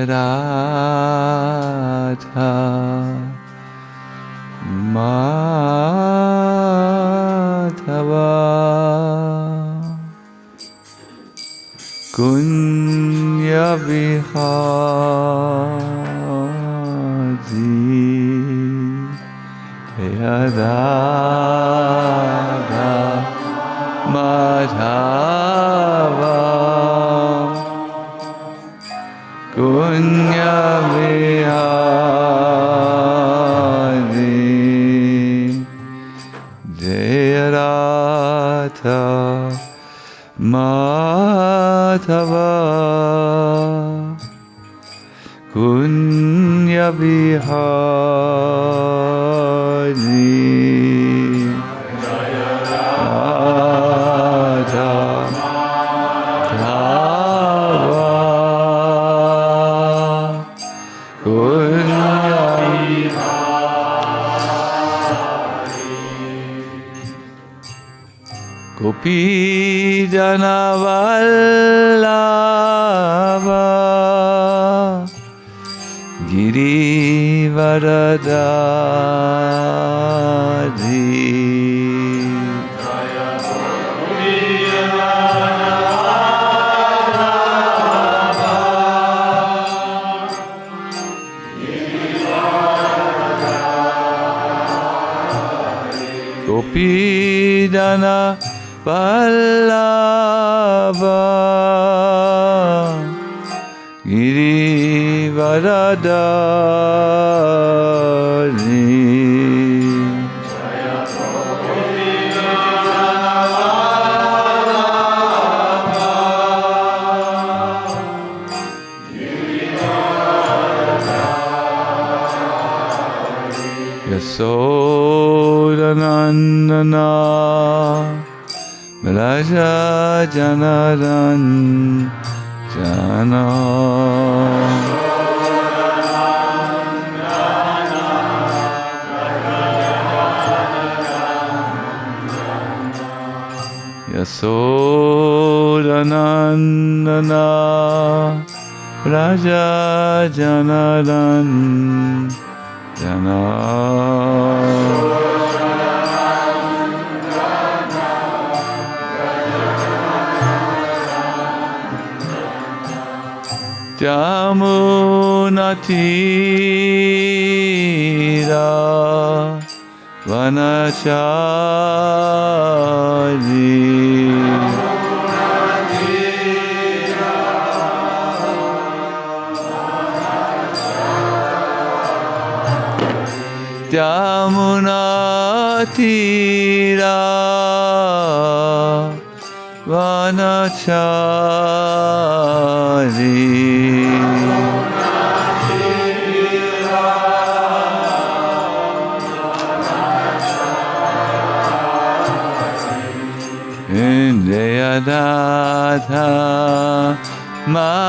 Radha Madhava Kunya Vihari Radha Madhava Kunya Vihari Jaya Radha Madhava Kunya Vihari Gopi Jana Vallabha Giri Varadari Gopi Jana Vallabha Giri Varadari Yasodanandana Raja Janaran Jana Yasodanandana Raja Janaran Jana Jamuna Tira Vanachari Jamuna Tira Vanachari Jayadadha Madhava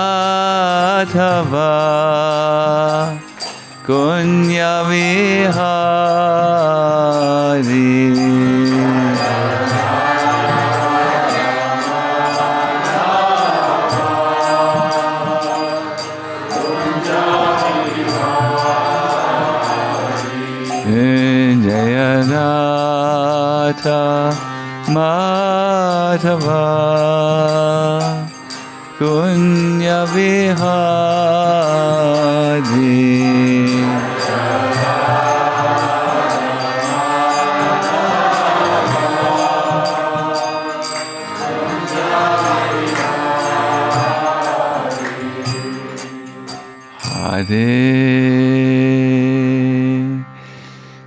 Kunya Vihari Jayadadha Madhava Kunya Vihari Hare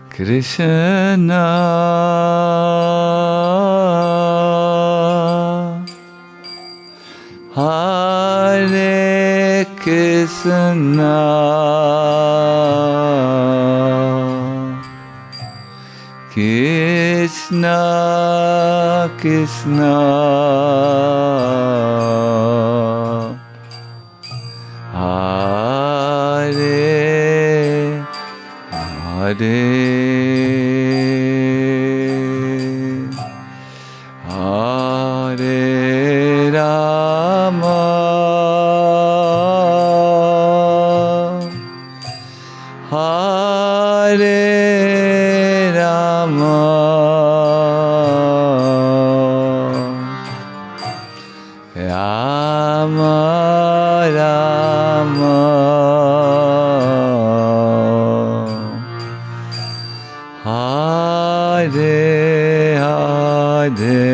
Krishna Hare Krishna Krishna Krishna Hare Hare Hare Rama Hare Rama, Rama Rama, Hare Hare,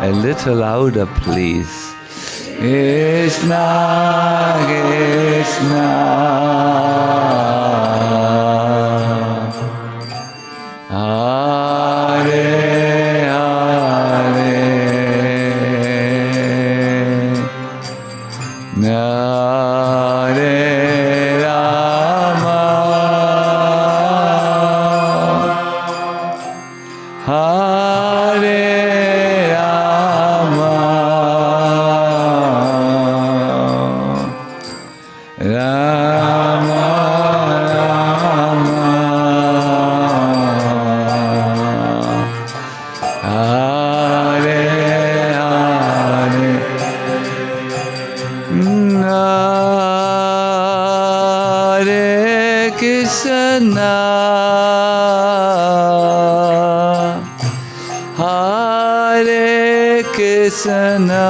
a little louder, please. Krishna, Krishna, Hare Hare, Hare Rama, Hare Rama, Rama Rama, Hare Hare, Hare Krishna, Hare Krishna,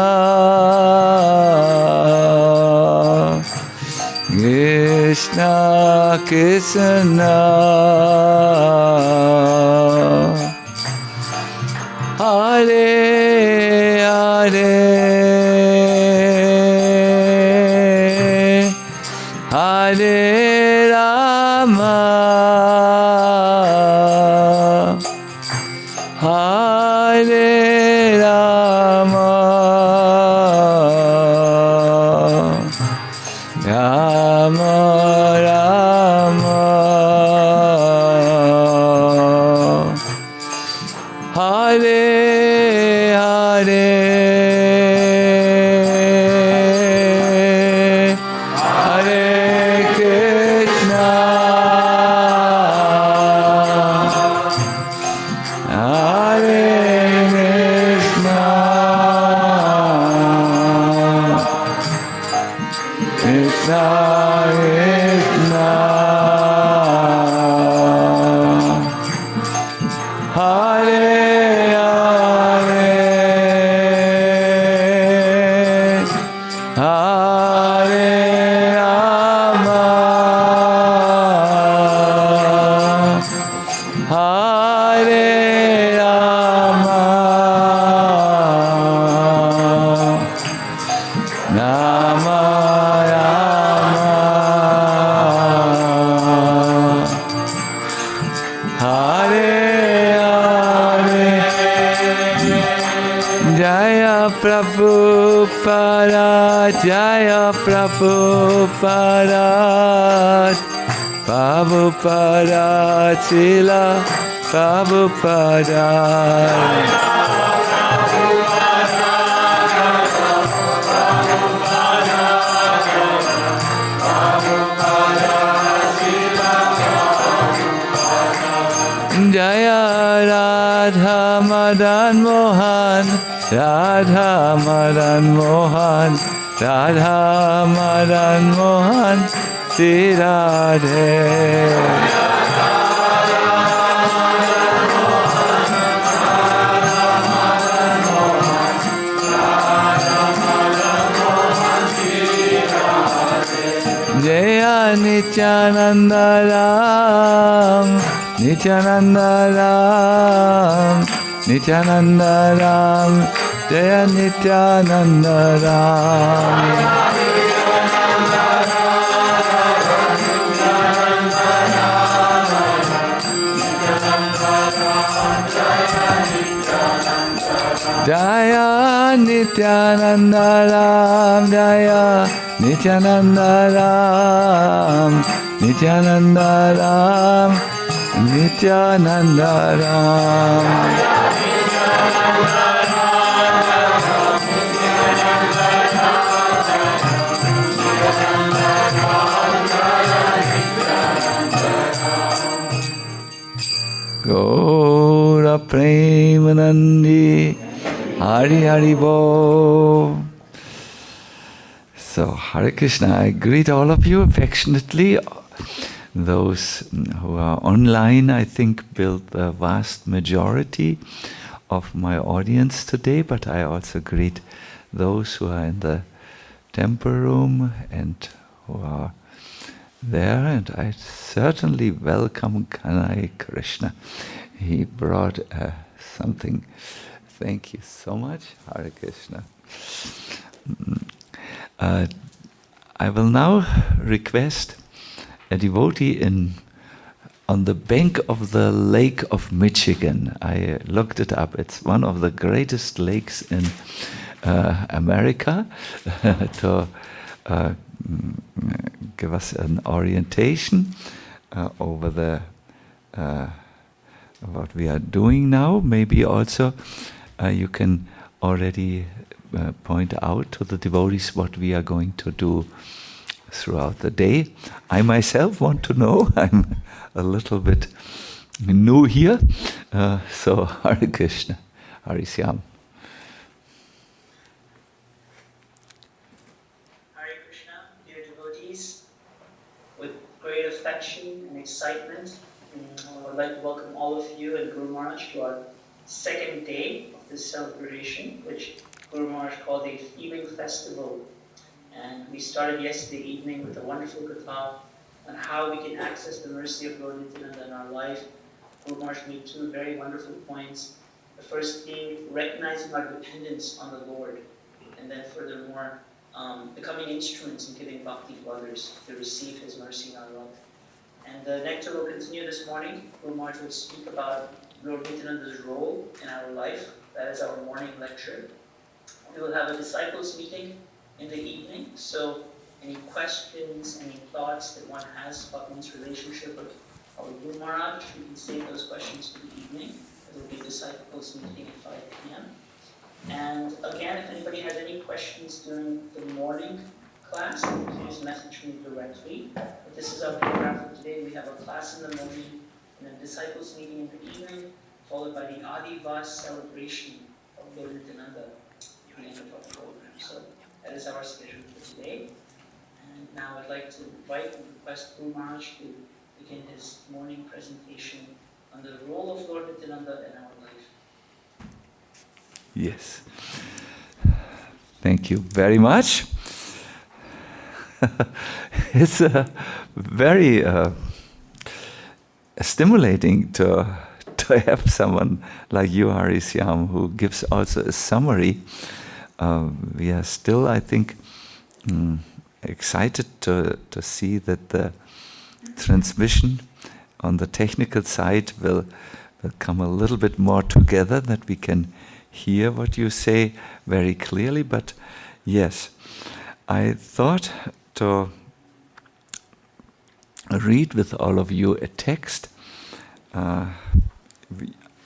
Krishna Krishna, Hare Hare, Hare Rama, Hare Rama, Rama Rama, Hare Hare, Hare Krishna, Hare Krishna, Krishna Krishna, Hare Hare, Hare Rama, Hare Rama, Rama Rama, Hare Hare, Jaya Prabhupada, Jaya Prabhupada, Prabhupada, Srila Prabhupada. Jaya Radha Madan Mohan, Radha Madan Mohan, Radha Madan Mohan, Sri Radhe. Jaya Nityananda Ram, Nityananda Ram, Nityananda Ram, Jaya Nityananda Ram. Jaya Nityananda Ram, Jaya Nityananda Ram, Nityananda Ram, Nityananda Ram. Haribo. So, Hare Krishna, I greet all of you affectionately. Those who are online, I think, build the vast majority of my audience today, but I also greet those who are in the temple room and who are there, and I certainly welcome Kanai Krishna. He brought something. Thank you so much, Hare Krishna. I will now request a devotee on the bank of the Lake of Michigan. I looked it up. It's one of the greatest lakes in America to give us an orientation over what we are doing now. Maybe also you can already point out to the devotees what we are going to do throughout the day. I myself want to know. I'm a little bit new here. So Hare Krishna, Hare Syam. Hare Krishna, dear devotees. With great affection and excitement, I would like to welcome all of you and Guru Maharaj to our second day of this celebration, which Guru Maharaj called a Feeling Festival. And we started yesterday evening with a wonderful katha on how we can access the mercy of Lord Nityananda in our life. Guru Maharaj made two very wonderful points. The first being recognizing our dependence on the Lord, and then furthermore, becoming instruments in giving bhakti to others to receive His mercy in our life. And the nectar will continue this morning. Guru Maharaj will speak about Lord Nityananda's role in our life. That is our morning lecture. We will have a disciples meeting in the evening, so any questions, any thoughts that one has about one's relationship with our Guru Maharaj, we can save those questions to the evening. There will be a disciples meeting at 5 p.m. And again, if anybody has any questions during the morning class, please message me directly. But this is our program for today. We have a class in the morning and a disciples meeting in the evening, followed by the Adivas celebration of Lord Nityananda at the end of our program. So that is our schedule for today. And now I'd like to invite and request Guru Maharaj to begin his morning presentation on the role of Lord Nityananda in our life. Yes. Thank you very much. It's very stimulating to have someone like you, Hare Syam, who gives also a summary. We are still, I think, excited to see that the transmission on the technical side will come a little bit more together, that we can hear what you say very clearly. But yes, I thought to read with all of you a text.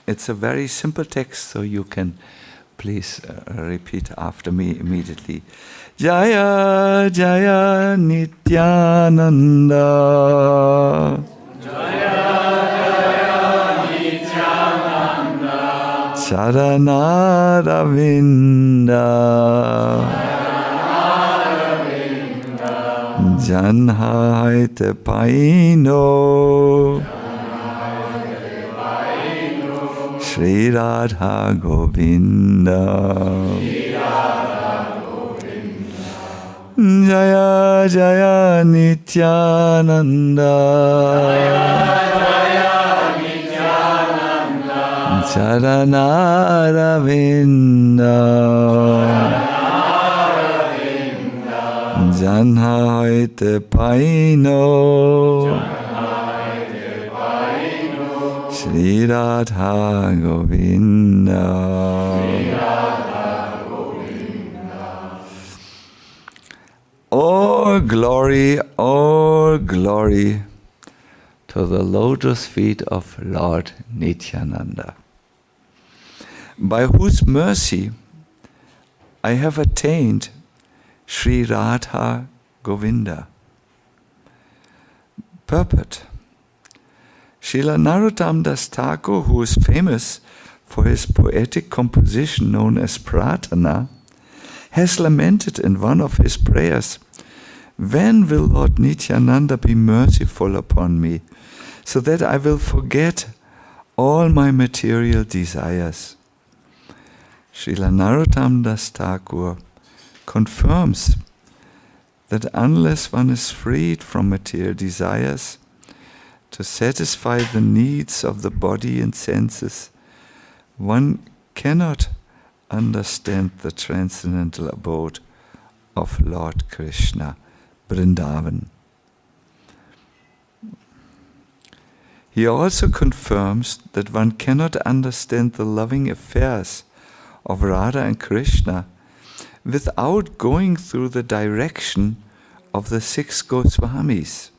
It's a very simple text, so you can please repeat after me immediately. Jaya Jaya Nityananda. Jaya Jaya Nityananda. Charanaravinda. Janhaite Paino. Shri Radha Govinda. Jaya Jaya Nityananda. Charanaravinda. Janhaite Paino. Shri Radha Govinda. All glory to the lotus feet of Lord Nityananda, by whose mercy I have attained Shri Radha Govinda. Purport. Srila Narottam Das Thakur, who is famous for his poetic composition known as Prarthana, has lamented in one of his prayers, "When will Lord Nityananda be merciful upon me, so that I will forget all my material desires?" Srila Narottam Das Thakur confirms that unless one is freed from material desires to satisfy the needs of the body and senses, one cannot understand the transcendental abode of Lord Krishna, Vrindavan. He also confirms that one cannot understand the loving affairs of Radha and Krishna without going through the direction of the 6 Goswamis.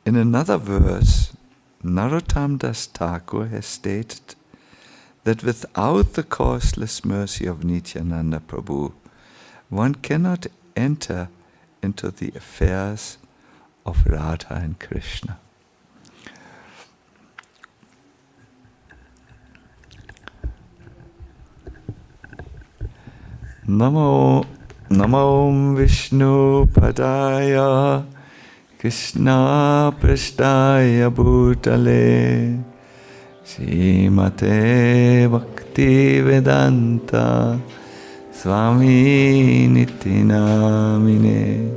In another verse, Narottam Das Thakur has stated that without the causeless mercy of Nityananda Prabhu, one cannot enter into the affairs of Radha and Krishna. Namo Vishnu Padaya Krishna Prasthaya Bhutale Srimate Bhakti Vedanta Swami Niti Namine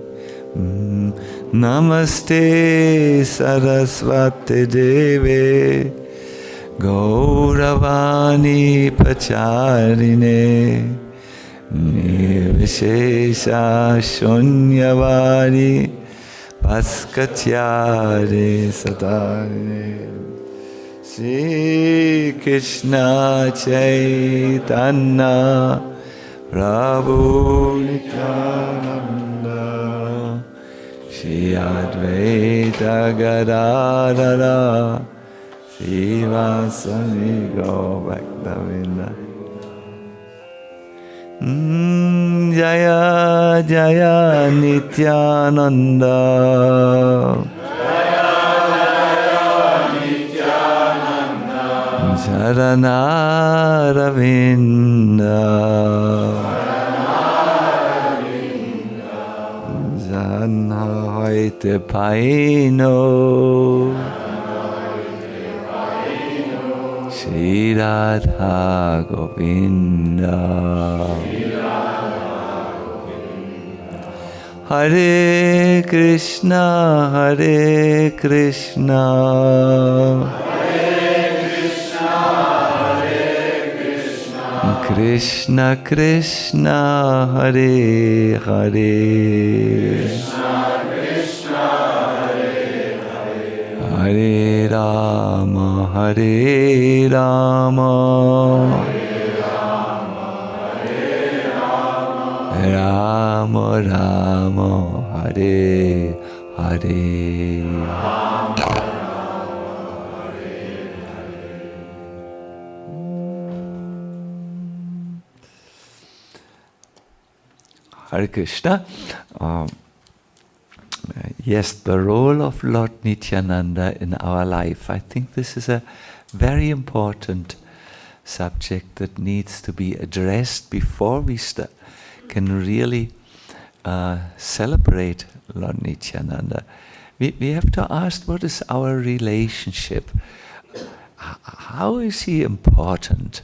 Namaste Saraswati Deve Gauravani Pacharine Nirvishesha Shunyavadi Paskatyare Satare Shri Krishna Chaitanya Prabhu Nityananda Shri Advaita Gadadhara Srivasani Gaurabhaktavinda Jaya Jaya Nityananda Charanaravinda Janhaite Paino Shri Radha Govinda Hare Krishna Hare Krishna Krishna Krishna Hare Hare Hare Rama Hare Rama Rama Rama Hare Hare Hare Krishna. Yes, the role of Lord Nityananda in our life. I think this is a very important subject that needs to be addressed before we can really celebrate Lord Nityananda. We have to ask, what is our relationship? How is he important?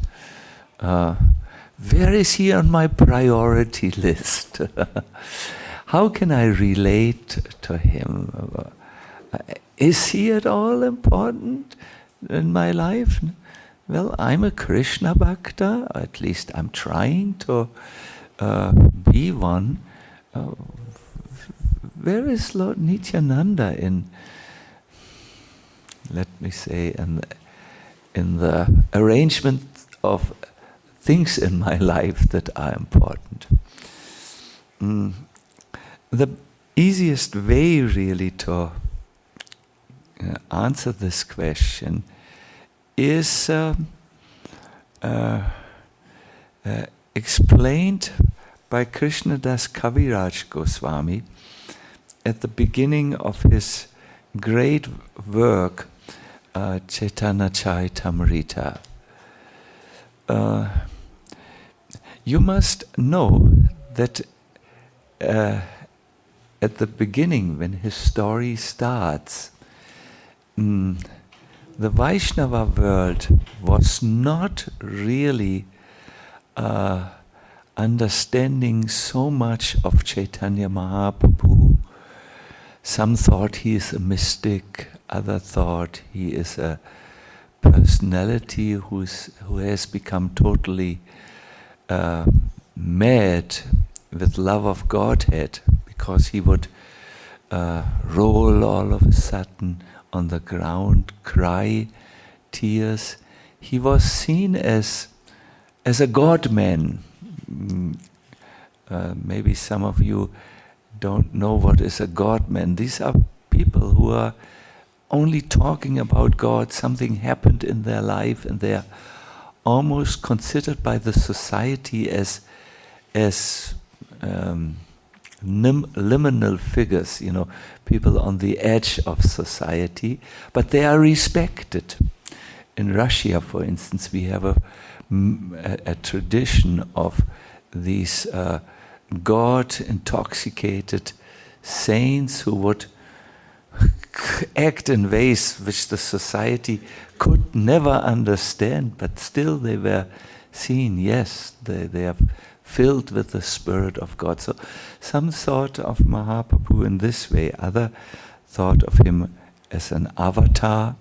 Where is he on my priority list? How can I relate to him? Is he at all important in my life? Well, I'm a Krishna Bhakta, or at least I'm trying to be one. Where is Lord Nityananda in, let me say, in the arrangement of things in my life that are important? The easiest way really to answer this question is explained by Krishnadas Kaviraj Goswami at the beginning of his great work Chaitanya Caritamrta. You must know that at the beginning, when his story starts, the Vaishnava world was not really understanding so much of Chaitanya Mahaprabhu. Some thought he is a mystic, other thought he is a personality who has become totally mad with love of Godhead, because he would roll all of a sudden on the ground, cry tears. He was seen as a God-man. Maybe some of you don't know what is a God-man. These are people who are only talking about God. Something happened in their life and they are almost considered by the society as liminal figures, people on the edge of society, but they are respected. In Russia, for instance, we have a tradition of these God-intoxicated saints who would act in ways which the society could never understand, but still they were seen, yes, they are filled with the Spirit of God. So some thought of Mahaprabhu in this way, other thought of him as an avatar,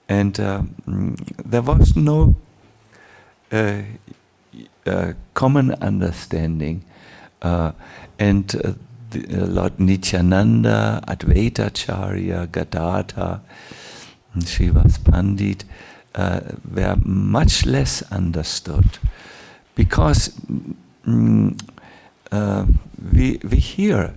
and there was no common understanding. Lord Nityananda, Advaitacharya, Gadadhar, Srivas Pandit were much less understood, because we hear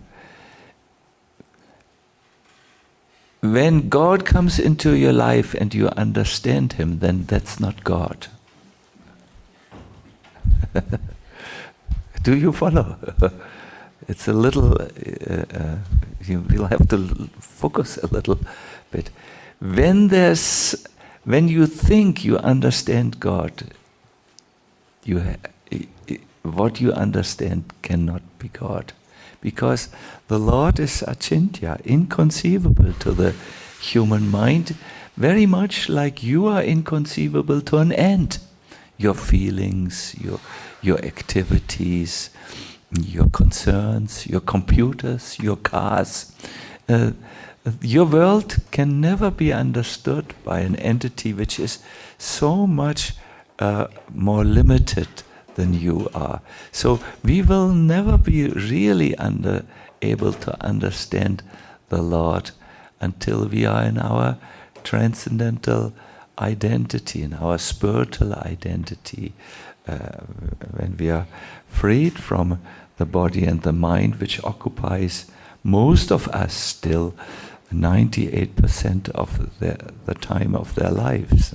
when God comes into your life and you understand him, then that's not God. Do you follow? It's a little, you will have to focus a little bit. When you think you understand God, what you understand cannot be God. Because the Lord is achintya, inconceivable to the human mind, very much like you are inconceivable to an ant. Your feelings, your activities, your concerns, your computers, your cars. Your world can never be understood by an entity which is so much more limited than you are. So we will never be really able to understand the Lord until we are in our transcendental identity, in our spiritual identity, when we are freed from the body and the mind, which occupies most of us still, 98% of the time of their lives.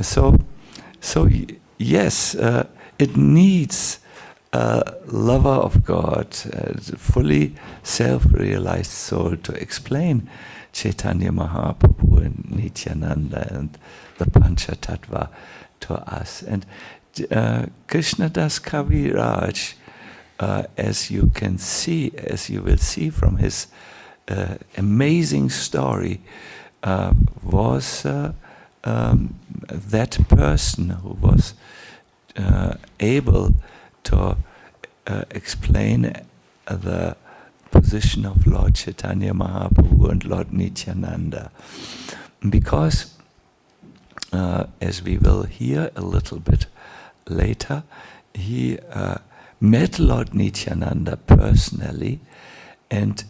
So yes, it needs a lover of God, a fully self-realized soul to explain Chaitanya Mahaprabhu and Nityananda and the Panchatattva to us. And Krishnadas Kaviraj, as you will see from his amazing story, was that person who was able to explain the position of Lord Chaitanya Mahaprabhu and Lord Nityananda. Because, as we will hear a little bit later, he met Lord Nityananda personally, and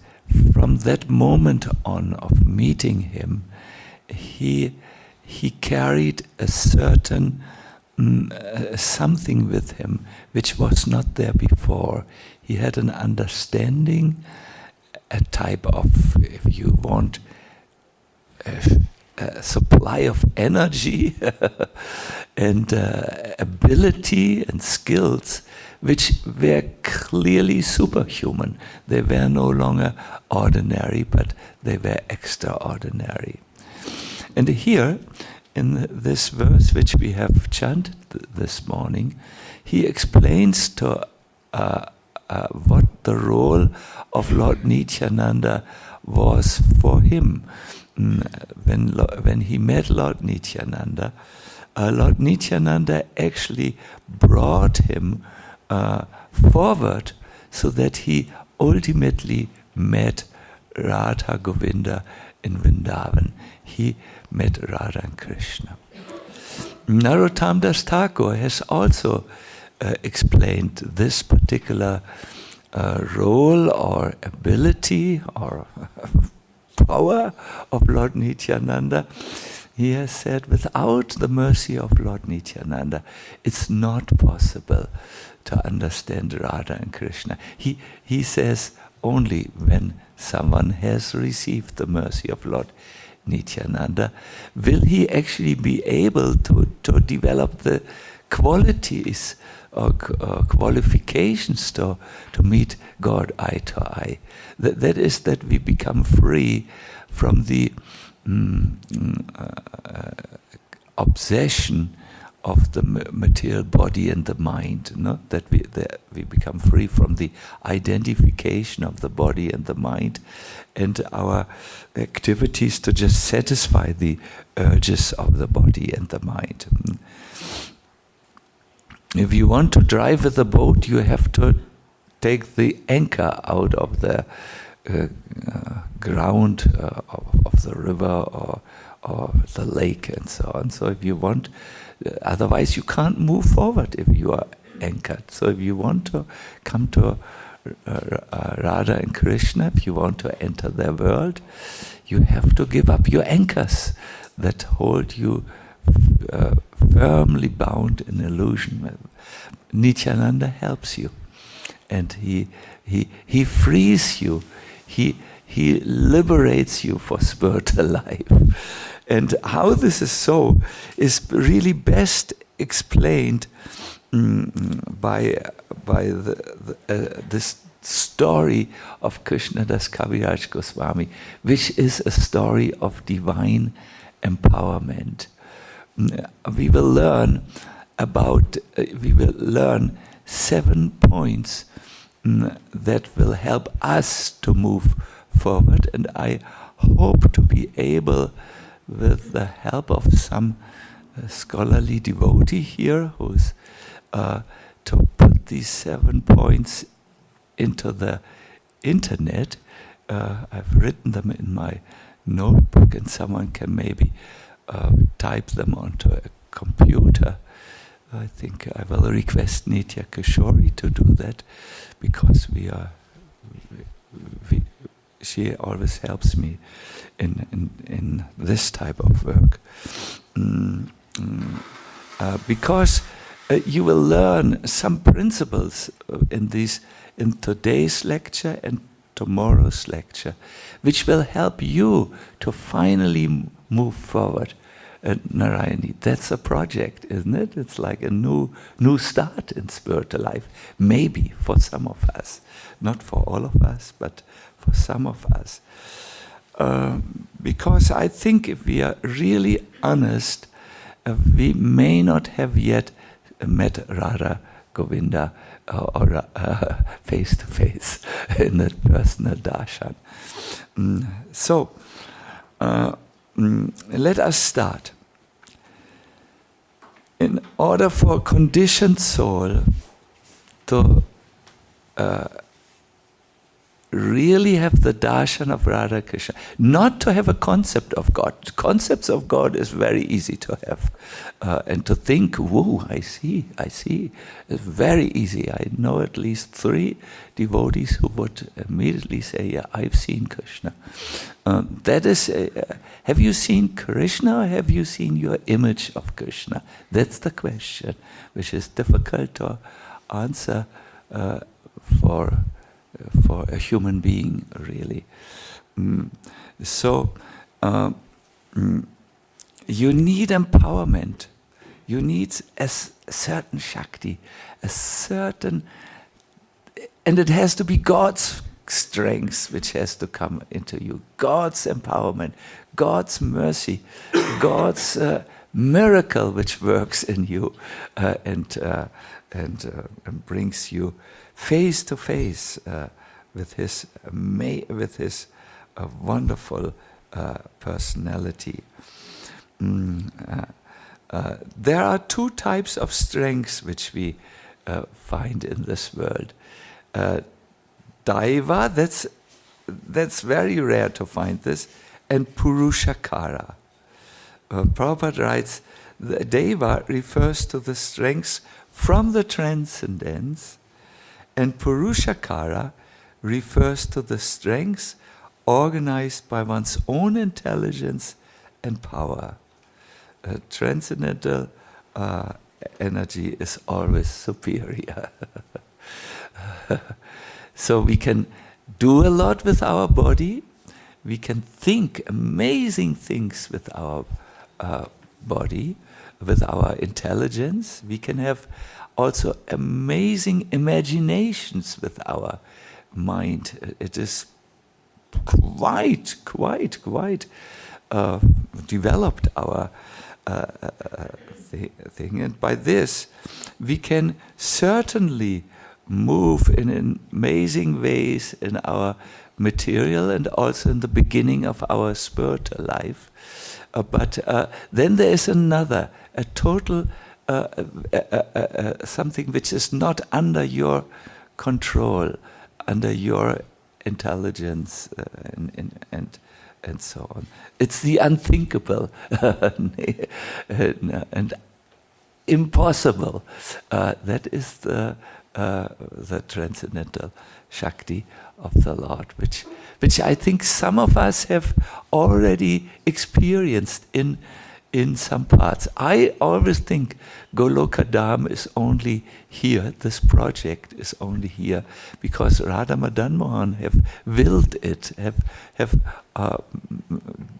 from that moment on of meeting him, he carried a certain something with him which was not there before. He had an understanding, a type of, if you want, a supply of energy and ability and skills which were clearly superhuman. They were no longer ordinary, but they were extraordinary. And here, in this verse which we have chanted this morning, he explains to what the role of Lord Nityananda was for him. When he met Lord Nityananda actually brought him forward so that he ultimately met Radha Govinda in Vrindavan. He met Radha and Krishna. Narottam Das Thakur has also explained this particular role or ability or power of Lord Nityananda. He has said, without the mercy of Lord Nityananda, it's not possible to understand Radha and Krishna. He says only when someone has received the mercy of Lord Nityananda will he actually be able to develop the qualities or qualifications to meet God eye to eye. That is that we become free from the obsession of the material body and the mind, no? That we become free from the identification of the body and the mind and our activities to just satisfy the urges of the body and the mind. If you want to drive with a boat, you have to take the anchor out of the ground of the river or the lake and so on. So if you want, otherwise you can't move forward if you are anchored. So if you want to come to Radha and Krishna, if you want to enter their world, you have to give up your anchors that hold you firmly bound in illusion. Nityananda helps you, and he frees you. He liberates you for spiritual life. And how this is so is really best explained by this story of Krishnadas Kaviraj Goswami, which is a story of divine empowerment. We will learn 7 points that will help us to move forward, and I hope to be able, with the help of some scholarly devotee here, who's to put these 7 points into the internet. I've written them in my notebook, and someone can maybe type them onto a computer. I think I will request Nitya Kishori to do that, because she always helps me in this type of work. Because you will learn some principles in today's lecture and tomorrow's lecture, which will help you to finally move forward. Narayani, that's a project, isn't it? It's like a new start in spiritual life. Maybe for some of us, not for all of us, but for some of us. Because I think if we are really honest, we may not have yet met Radha Govinda or face to face in a personal darshan. So let us start. In order for a conditioned soul to really have the darshan of Radha Krishna, not to have a concept of God. Concepts of God is very easy to have. And to think, whoa, I see. It's very easy. I know at least 3 devotees who would immediately say, yeah, I've seen Krishna. That is, have you seen Krishna or have you seen your image of Krishna? That's the question, which is difficult to answer for a human being, really. So you need empowerment. You need a certain Shakti, a certain, and it has to be God's strength which has to come into you, God's empowerment, God's mercy, God's miracle which works in you and brings you face to face with His wonderful personality. There are two types of strengths which we find in this world. Daiva, that's very rare to find this, and Purushakara. Prabhupada writes, the Deva refers to the strengths from the transcendence, and Purushakara refers to the strengths organized by one's own intelligence and power. Transcendental energy is always superior. So we can do a lot with our body, we can think amazing things with our body, with our intelligence, we can have also amazing imaginations with our mind. It is quite developed, our thing, and by this we can certainly move in amazing ways in our material and also in the beginning of our spiritual life. But then there is another, a total something which is not under your control, under your intelligence and so on. It's the unthinkable and impossible. That is the transcendental Shakti of the Lord, which I think some of us have already experienced in some parts. I always think Goloka Dham is only here, this project is only here, because Radha Madan Mohan have willed it, have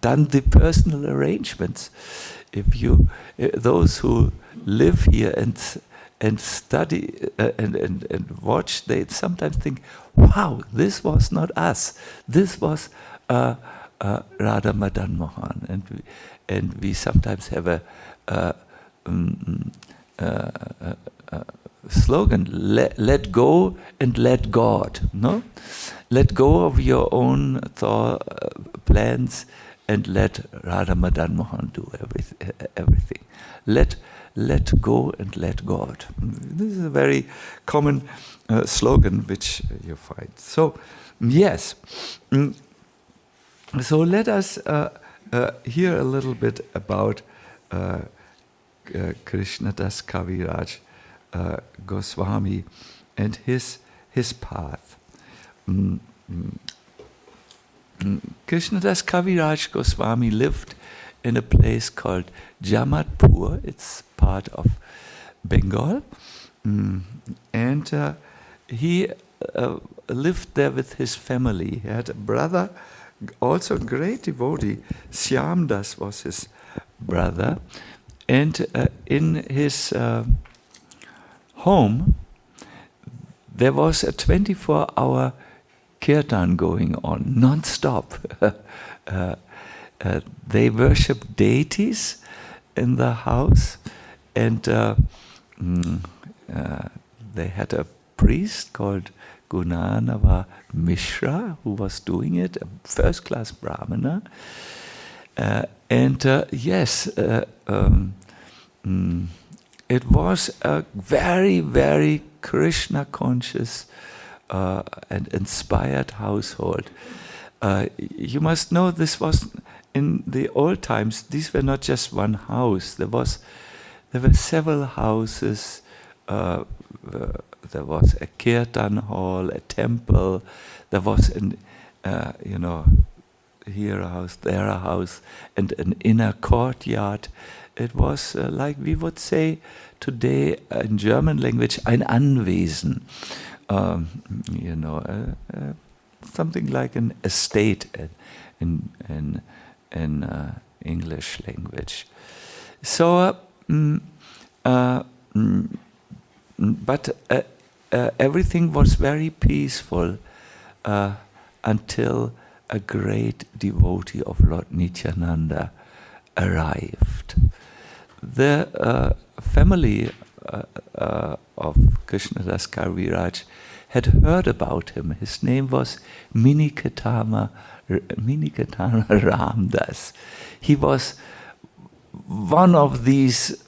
done the personal arrangements. If you, those who live here and study and watch, they sometimes think, wow, this was not us. This was Radha Madan Mohan. And we sometimes have a slogan, let go and let God. No? Let go of your own plans and let Radha Madan Mohan do everything. Let go and let God. This is a very common slogan which you find. So, yes. So let us hear a little bit about Krishnadas Kaviraj Goswami and his path. Krishnadas Kaviraj Goswami lived in a place called Jamatpur. It's part of Bengal. And he lived there with his family. He had a brother, also a great devotee. Ramdas was his brother. And in his home, there was a 24-hour kirtan going on, non-stop. They worshiped deities in the house, and they had a priest called Gunanava Mishra who was doing it, a first-class brahmana. It was a very, very Krishna-conscious and inspired household. You must know this was in the old times. These were not just one house. There were several houses. There was a kirtan hall, a temple. There was here a house, there a house, and an inner courtyard. It was like we would say today in German language, ein Anwesen. Something like an estate in English language. So, but everything was very peaceful. until a great devotee of Lord Nityananda arrived. The family of Krishnadas Kaviraj had heard about him. His name was Meenikatam Ramdas. He was one of these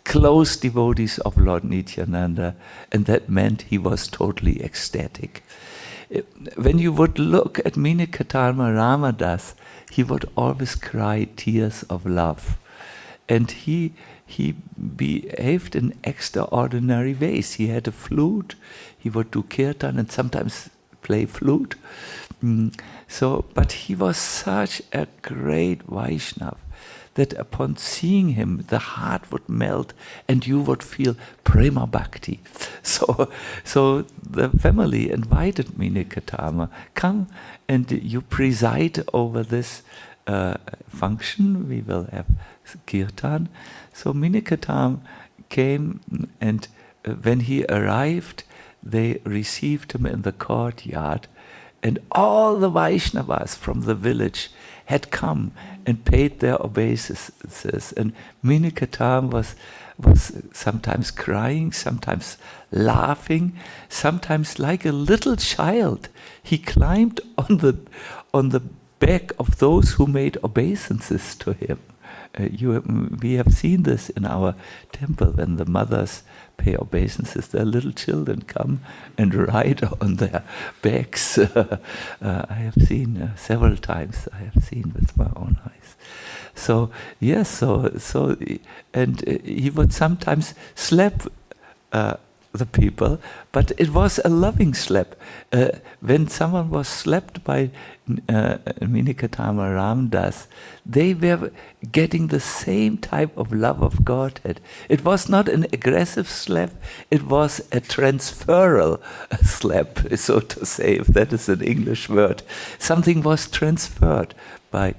close devotees of Lord Nityananda, and that meant he was totally ecstatic. When you would look at Meenikatam Ramdas, he would always cry tears of love. And he behaved in extraordinary ways. He had a flute, he would do kirtan and sometimes play flute. But he was such a great Vaishnav that upon seeing him, the heart would melt and you would feel prema bhakti. So the family invited Meenikatam, come and you preside over this function. We will have kirtan. So Meenikatam came, and when he arrived, they received him in the courtyard, and all the Vaishnavas from the village had come and paid their obeisances. And Meenikatam was sometimes crying, sometimes laughing, sometimes like a little child. He climbed on the back of those who made obeisances to him. We have seen this in our temple when the mothers pay obeisances. Their little children come and ride on their backs. I have seen several times. I have seen with my own eyes. So yes, and he would sometimes slap the people, but it was a loving slap. When someone was slapped by Meenikatam Ramdas, they were getting the same type of love of Godhead. It was not an aggressive slap, it was a transferal slap, so to say, if that is an English word. Something was transferred by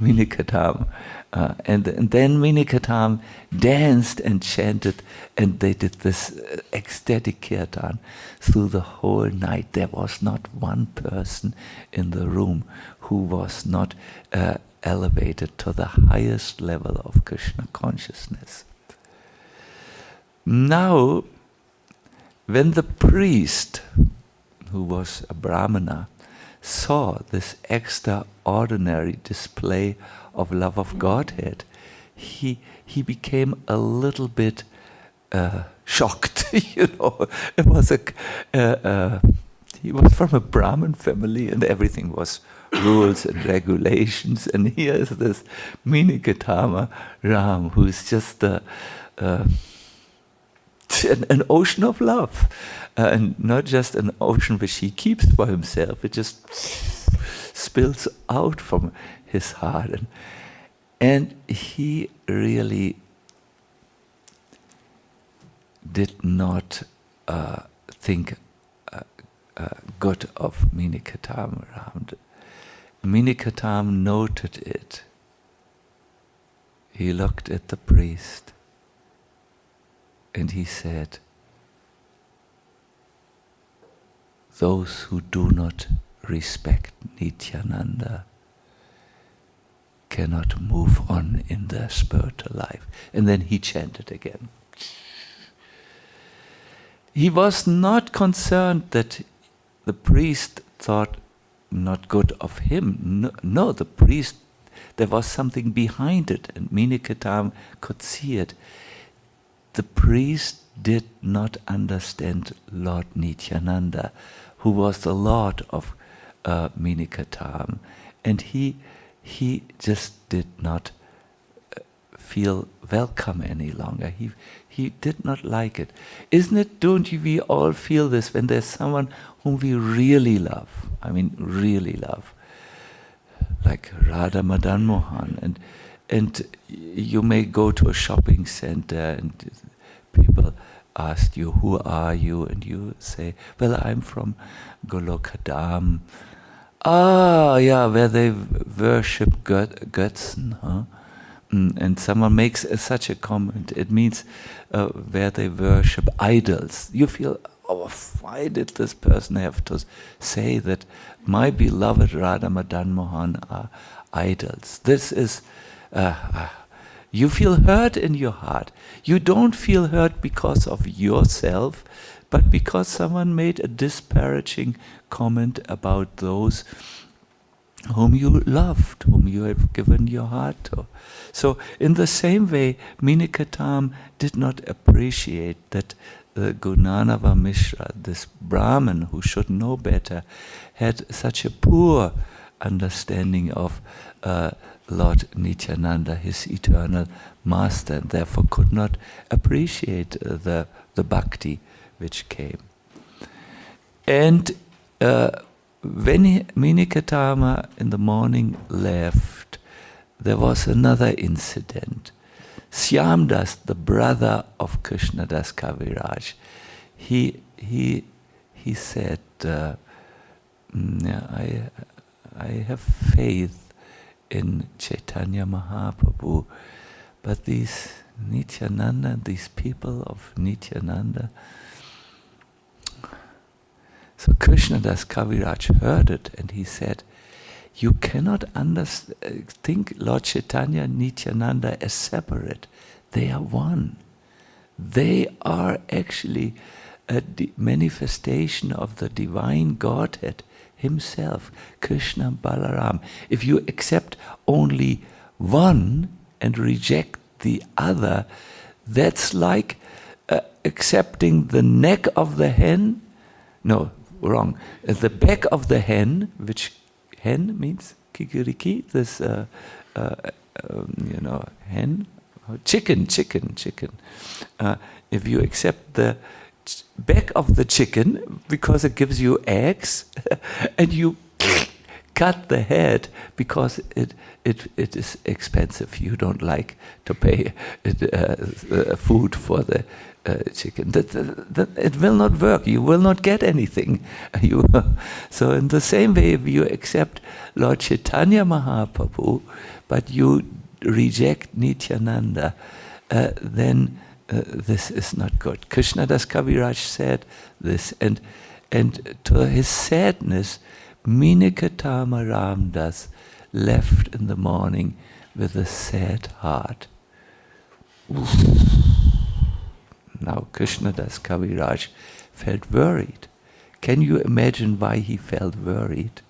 Meenikatam. And then Meenikatam danced and chanted, and they did this ecstatic kirtan through the whole night. There was not one person in the room who was not elevated to the highest level of Krishna consciousness. Now, when the priest, who was a Brahmana, saw this extraordinary display of love of Godhead, he became a little bit shocked. It was he was from a Brahmin family, and everything was rules and regulations. And here is this Meenikatam Ram, who is just an ocean of love, and not just an ocean which he keeps for himself. It just spills out from his heart, and he really did not think good of Meenikatam Ram. Meenikatam noted it. He looked at the priest and he said, "Those who do not respect Nityananda cannot move on in their spiritual life." And then he chanted again. He was not concerned that the priest thought not good of him. No, the priest, there was something behind it, and Meenikatam could see it. The priest did not understand Lord Nityananda, who was the Lord of Meenikatam, and he just did not feel welcome any longer. He did not like it. Isn't it? Don't we all feel this when there's someone whom we really love? I mean, really love, like Radha Madan Mohan, and you may go to a shopping center and people ask you, "Who are you?" and you say, "Well, I'm from Golokadam." "Ah, yeah, where they worship Götzen, huh?" And someone makes such a comment. It means where they worship idols. You feel, why did this person have to say that my beloved Radha Madan Mohan are idols? This is, you feel hurt in your heart. You don't feel hurt because of yourself, but because someone made a disparaging comment about those whom you loved, whom you have given your heart to. So in the same way, Meenikatam did not appreciate that Gunanava Mishra, this Brahmin who should know better, had such a poor understanding of Lord Nityananda, his eternal master, and therefore could not appreciate the bhakti which came. And when Meenikatama in the morning left, there was another incident. Ramdas, the brother of Krishnadas Kaviraj, he said, I have faith in Chaitanya Mahaprabhu, but these Nityananda, these people of Nityananda. So Krishnadas Kaviraj heard it and he said, you cannot think Lord Chaitanya and Nityananda as separate. They are one. They are actually a manifestation of the divine Godhead himself, Krishna Balaram. If you accept only one and reject the other, that's like accepting the neck of the hen. No, wrong. The back of the hen, which hen means kikiriki, this, hen, chicken. If you accept the back of the chicken because it gives you eggs, and you cut the head because it is expensive. You don't like to pay food for the chicken. That it will not work. You will not get anything. So in the same way, if you accept Lord Chaitanya Mahaprabhu, but you reject Nityananda, then this is not good. Krishnadas Kaviraj said this, and to his sadness, Meenikatama Ramdas left in the morning with a sad heart. Oof. Now Krishnadas Kaviraj felt worried. Can you imagine why he felt worried?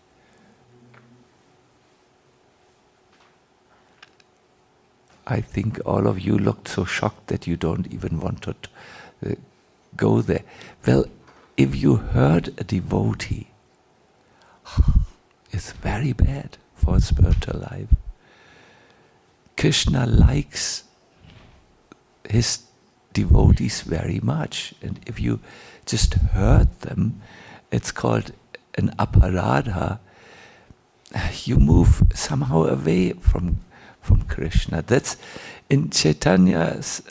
I think all of you looked so shocked that you don't even want to go there. Well, if you hurt a devotee, it's very bad for spiritual life. Krishna likes his devotees very much, and if you just hurt them, it's called an aparadha. You move somehow away from Krishna. That's in Chaitanya's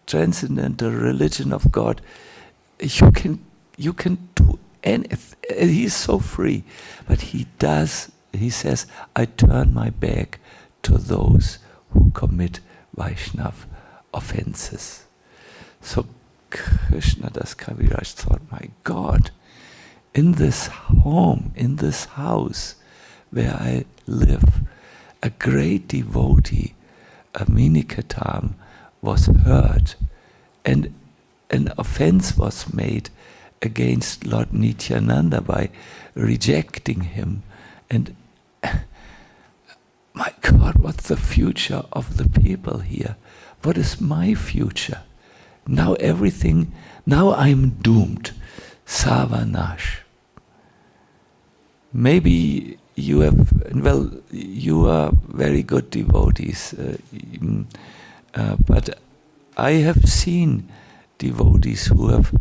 transcendental religion of God. You can do anything. He's so free, but he says, I turn my back to those who commit Vaishnav offenses. So Krishnadas Kaviraj thought, my God, in this home, in this house where I live, a great devotee, a Meenikatam, was hurt, and an offense was made against Lord Nityananda by rejecting him. And my God, what's the future of the people here? What is my future? Now I'm doomed. Savanash. Maybe you are very good devotees, but I have seen devotees who have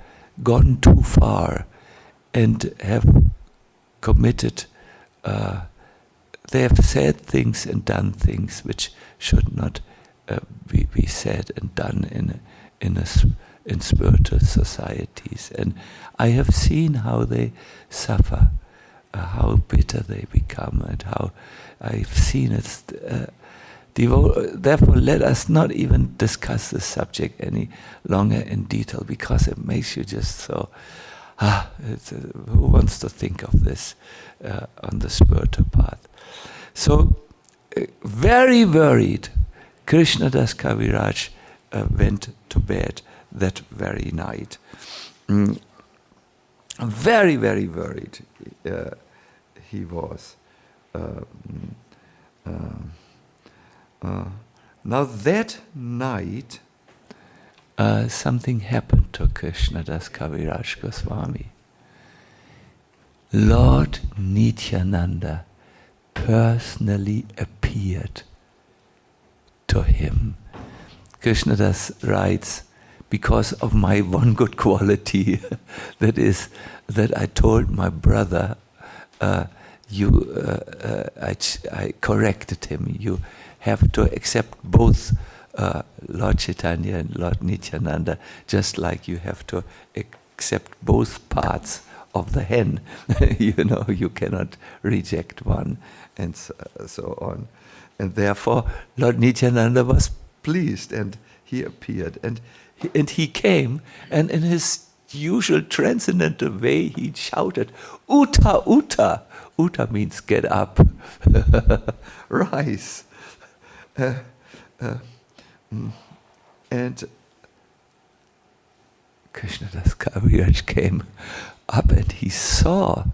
gone too far and have committed, they have said things and done things which should not be said and done in spiritual societies. And I have seen how they suffer, how bitter they become, and how I've seen it. Therefore, let us not even discuss this subject any longer in detail, because it makes you just so, Who wants to think of this on the spiritual path? So, very worried, Krishnadas Kaviraj went to bed that very night. Very, very worried he was. Now that night, something happened to Krishnadas Kaviraj Goswami. Lord Nityananda personally appeared to him. Krishnadas writes, because of my one good quality, that is, that I told my brother, I corrected him. You have to accept both Lord Chaitanya and Lord Nityananda, just like you have to accept both parts of the hen. You cannot reject one, and so on. And therefore, Lord Nityananda was pleased, and he appeared, and he came, and in his usual transcendental way, he shouted, "Uta, Uta!" Uta means get up, rise. And Krishnadas Kaviraj came up, and he saw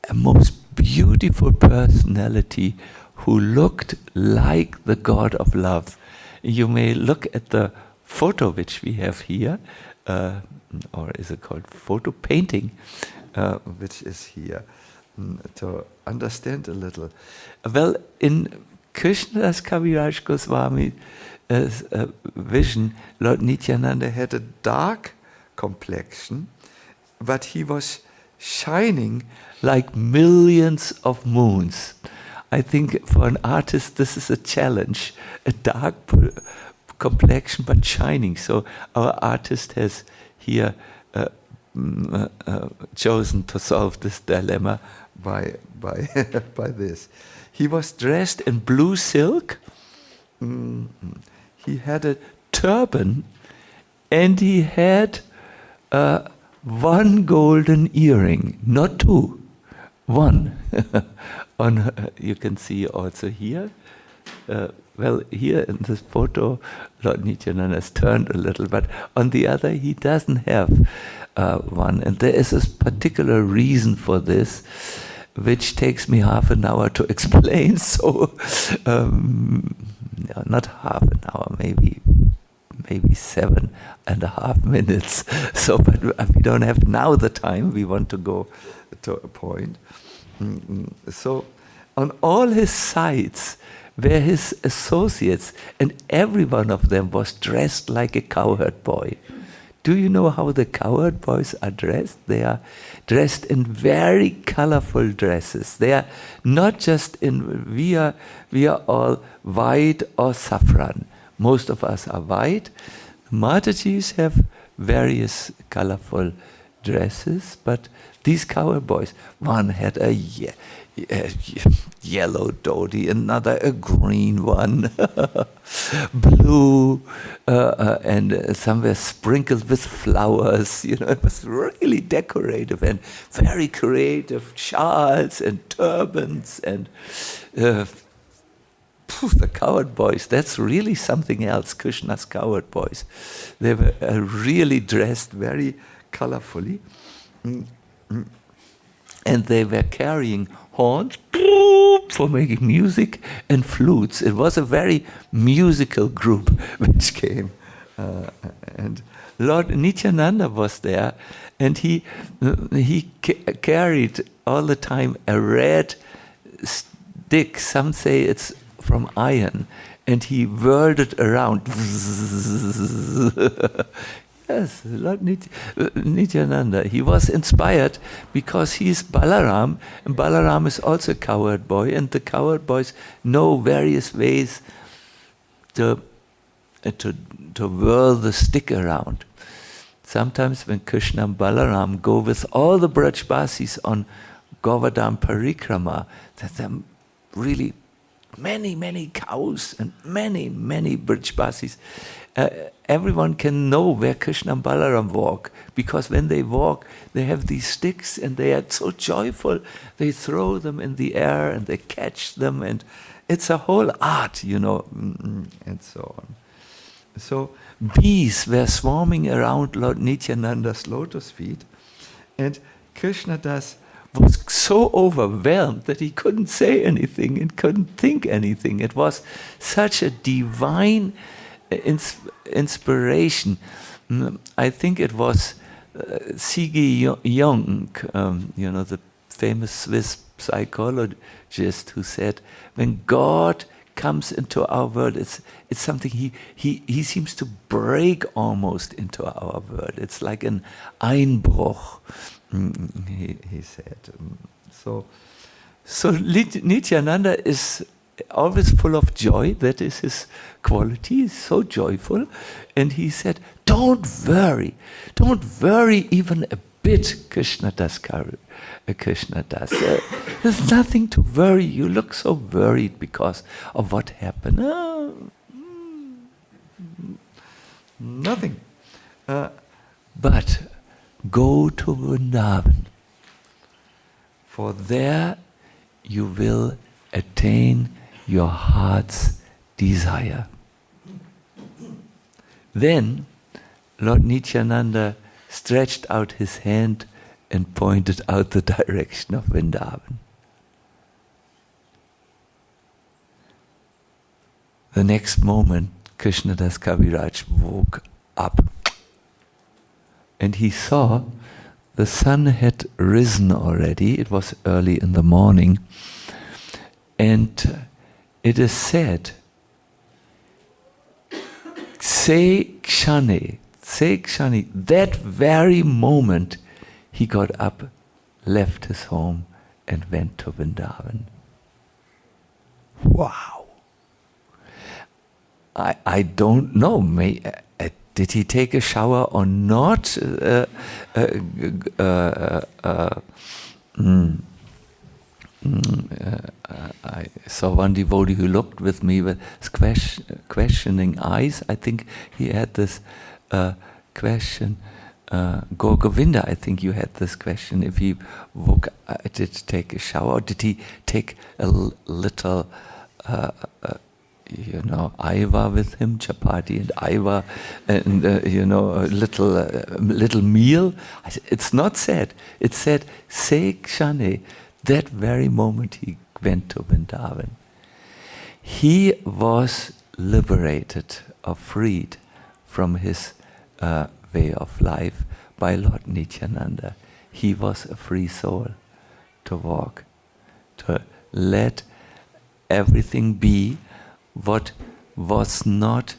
a most beautiful personality who looked like the God of love. You may look at the photo which we have here, or is it called photo painting, which is here, to understand a little. Well, in Krishnadas Kaviraj Goswami's vision, Lord Nityananda had a dark complexion, but he was shining like millions of moons. I think for an artist this is a challenge, a dark complexion but shining. So our artist has here chosen to solve this dilemma by this. He was dressed in blue silk. He had a turban, and he had one golden earring, not two, one. You can see also here. Well, here in this photo, Lord Nityananda has turned a little, but on the other, he doesn't have one. And there is a particular reason for this, which takes me half an hour to explain. So, not half an hour, maybe 7.5 minutes. So, but we don't have now the time. We want to go to a point. So, on all his sides were his associates, and every one of them was dressed like a cowherd boy. Do you know how the cowherd boys are dressed? They are dressed in very colorful dresses. They are not just in, we are all white or saffron. Most of us are white. Matajis have various colorful dresses, but these cowherd boys, one had a yellow dhoti, another a green one, blue, and some were sprinkled with flowers. It was really decorative and very creative. Shawls and turbans and the cowherd boys. That's really something else. Krishna's cowherd boys. They were really dressed very colorfully, and they were carrying horns for making music and flutes. It was a very musical group which came, and Lord Nityananda was there, and he carried all the time a red stick. Some say it's from iron, and he whirled it around. Yes, Lord Nityananda. He was inspired because he is Balaram, and Balaram is also a cowherd boy, and the cowherd boys know various ways to whirl the stick around. Sometimes when Krishna and Balaram go with all the Brajbasis on Govardhan Parikrama, that they're really many, many cows and many, many Brajbasis. Everyone can know where Krishna and Balaram walk, because when they walk, they have these sticks and they are so joyful. They throw them in the air and they catch them, and it's a whole art, and so on. So bees were swarming around Lord Nityananda's lotus feet, and Krishnadas was so overwhelmed that he couldn't say anything and couldn't think anything. It was such a divine inspiration. I think it was C.G. Jung, the famous Swiss psychologist, who said, when God comes into our world, it's something he seems to break almost into our world. It's like an Einbruch, he said. So Nityananda is always full of joy. That is his quality. He's so joyful. And he said, don't worry even a bit, Krishnadas. There's nothing to worry. You look so worried because of what happened. Nothing. But go to Vrindavan, for there you will attain your heart's desire. Then Lord Nityananda stretched out his hand and pointed out the direction of Vrindavan. The next moment, Krishnadas Kaviraj woke up and he saw the sun had risen already. It was early in the morning, and it is said, Se Kshane, that very moment he got up, left his home, and went to Vrindavan. Wow! I don't know. Did he take a shower or not? I saw one devotee who looked with me with questioning eyes. I think he had this question. Gaur Govinda, I think you had this question. If he woke, did he take a shower, or did he take a little aiva with him, chapati and aiva, and a little meal. It's not said. It's said, Se Kshane, that very moment he went to Vrindavan. He was liberated or freed from his way of life by Lord Nityananda. He was a free soul to walk, to let everything be what was not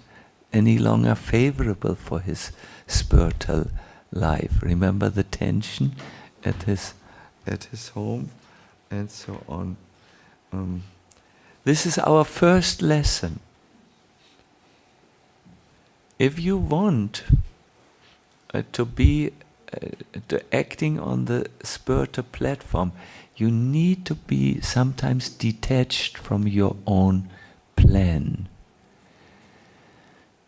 any longer favorable for his spiritual life. Remember the tension at his home, and so on. This is our first lesson. If you want to be acting on the spiritual platform, you need to be sometimes detached from your own plan.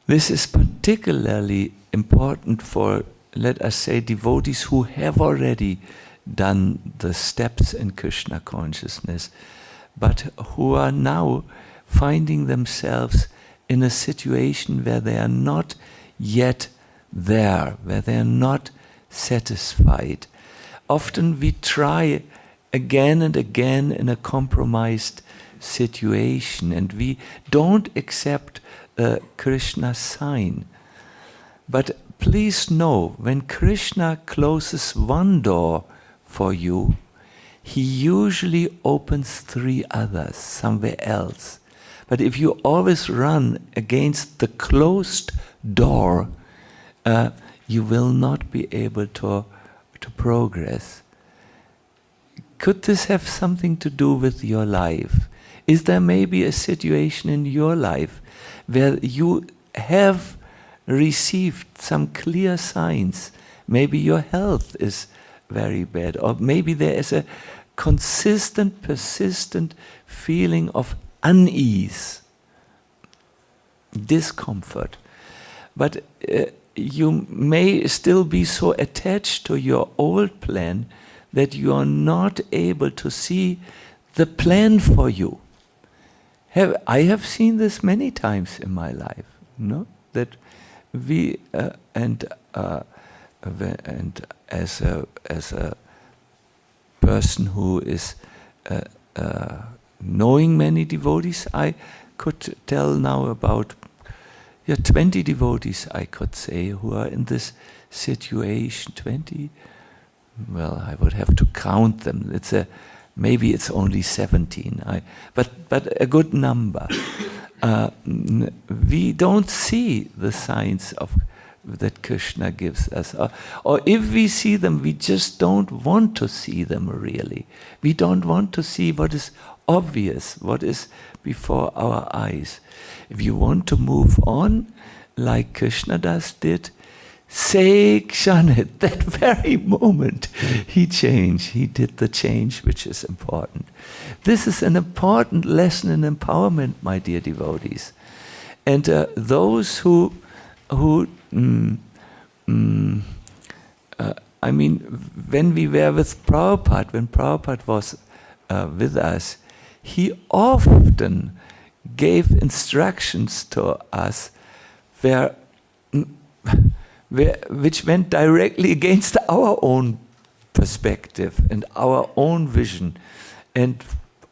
This is particularly important for, let us say, devotees who have already done the steps in Krishna consciousness, but who are now finding themselves in a situation where they are not yet there, where they are not satisfied. Often we try again and again in a compromised situation, and we don't accept Krishna's sign. But please know, when Krishna closes one door for you, he usually opens 3 others somewhere else. But if you always run against the closed door, you will not be able to progress. Could this have something to do with your life? Is there maybe a situation in your life where you have received some clear signs? Maybe your health is very bad, or maybe there is a consistent, persistent feeling of unease, discomfort. But you may still be so attached to your old plan that you are not able to see the plan for you. I have seen this many times in my life, no? That we and as a person who is knowing many devotees, I could tell now about 20 devotees, I could say, who are in this situation. 20. Well, I would have to count them. Maybe it's only 17. But a good number. We don't see the signs that Krishna gives us, or if we see them, we just don't want to see them really. We don't want to see what is obvious, what is before our eyes. If you want to move on, like Krishnadas did, say Kshanit, that very moment he changed. He did the change which is important. This is an important lesson in empowerment, my dear devotees. And those who I mean, when we were with Prabhupada, when Prabhupada was with us, he often gave instructions to us which went directly against our own perspective and our own vision, and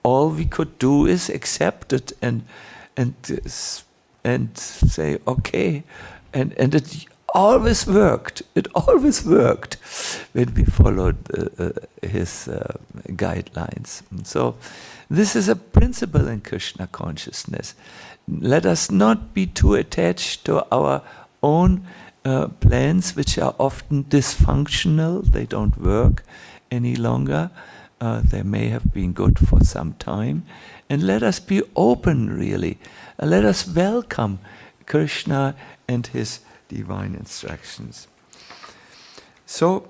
all we could do is accept it and say okay, and it always worked. It always worked when we followed his guidelines. So this is a principle in Krishna consciousness. Let us not be too attached to our own plans, which are often dysfunctional. They don't work any longer. They may have been good for some time. And let us be open, really. Let us welcome Krishna and his divine instructions. So,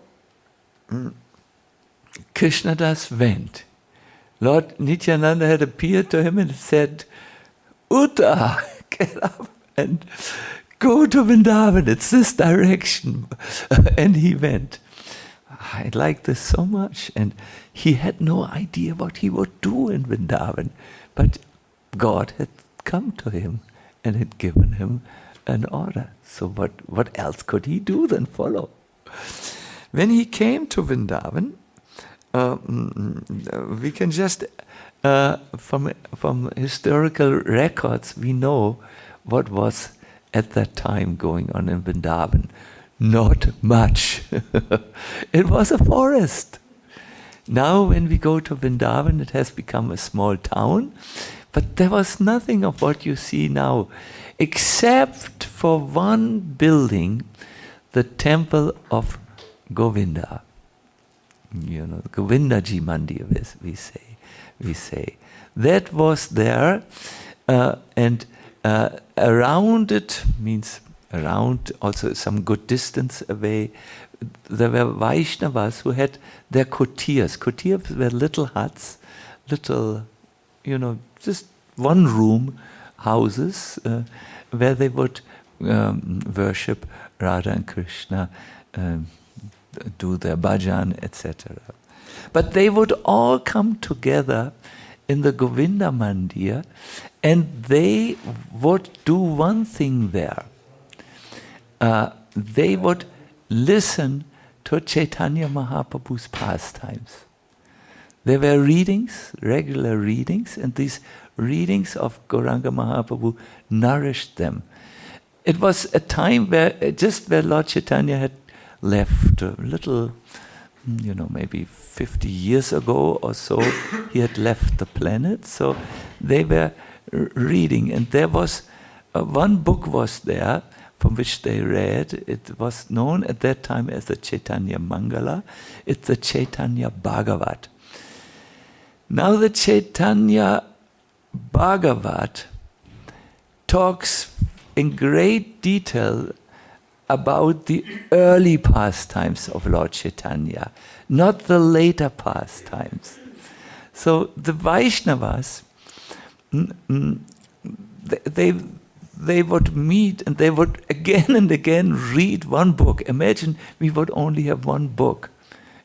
Krishnadas went. Lord Nityananda had appeared to him and said, Uta, get up and go to Vrindavan, it's this direction. And he went. I like this so much. And he had no idea what he would do in Vrindavan. But God had come to him and had given him an order. So what else could he do than follow? When he came to Vrindavan, we can just, from historical records, we know what was at that time going on in Vrindavan. Not much. It was a forest. Now when we go to Vrindavan, it has become a small town, but there was nothing of what you see now, except for one building, the temple of Govinda. You know, Govindaji Mandir, we say. That was there, and around it, means around, also some good distance away, there were Vaishnavas who had their kutirs. Kutirs were little huts, little, just one room houses where they would worship Radha and Krishna, do their bhajan, etc. But they would all come together in the Govinda Mandir, and they would do one thing there. They would listen to Chaitanya Mahaprabhu's pastimes. There were readings, regular readings, and these readings of Gauranga Mahaprabhu nourished them. It was a time where Lord Chaitanya had left a little, maybe 50 years ago or so, he had left the planet. So they were reading, and there was one book was there from which they read. It was known at that time as the Chaitanya Mangala. It's the Chaitanya Bhagavat. Now the Chaitanya Bhagavat talks in great detail about the early pastimes of Lord Chaitanya, not the later pastimes. So the Vaishnavas, they would meet and they would again and again read one book. Imagine we would only have one book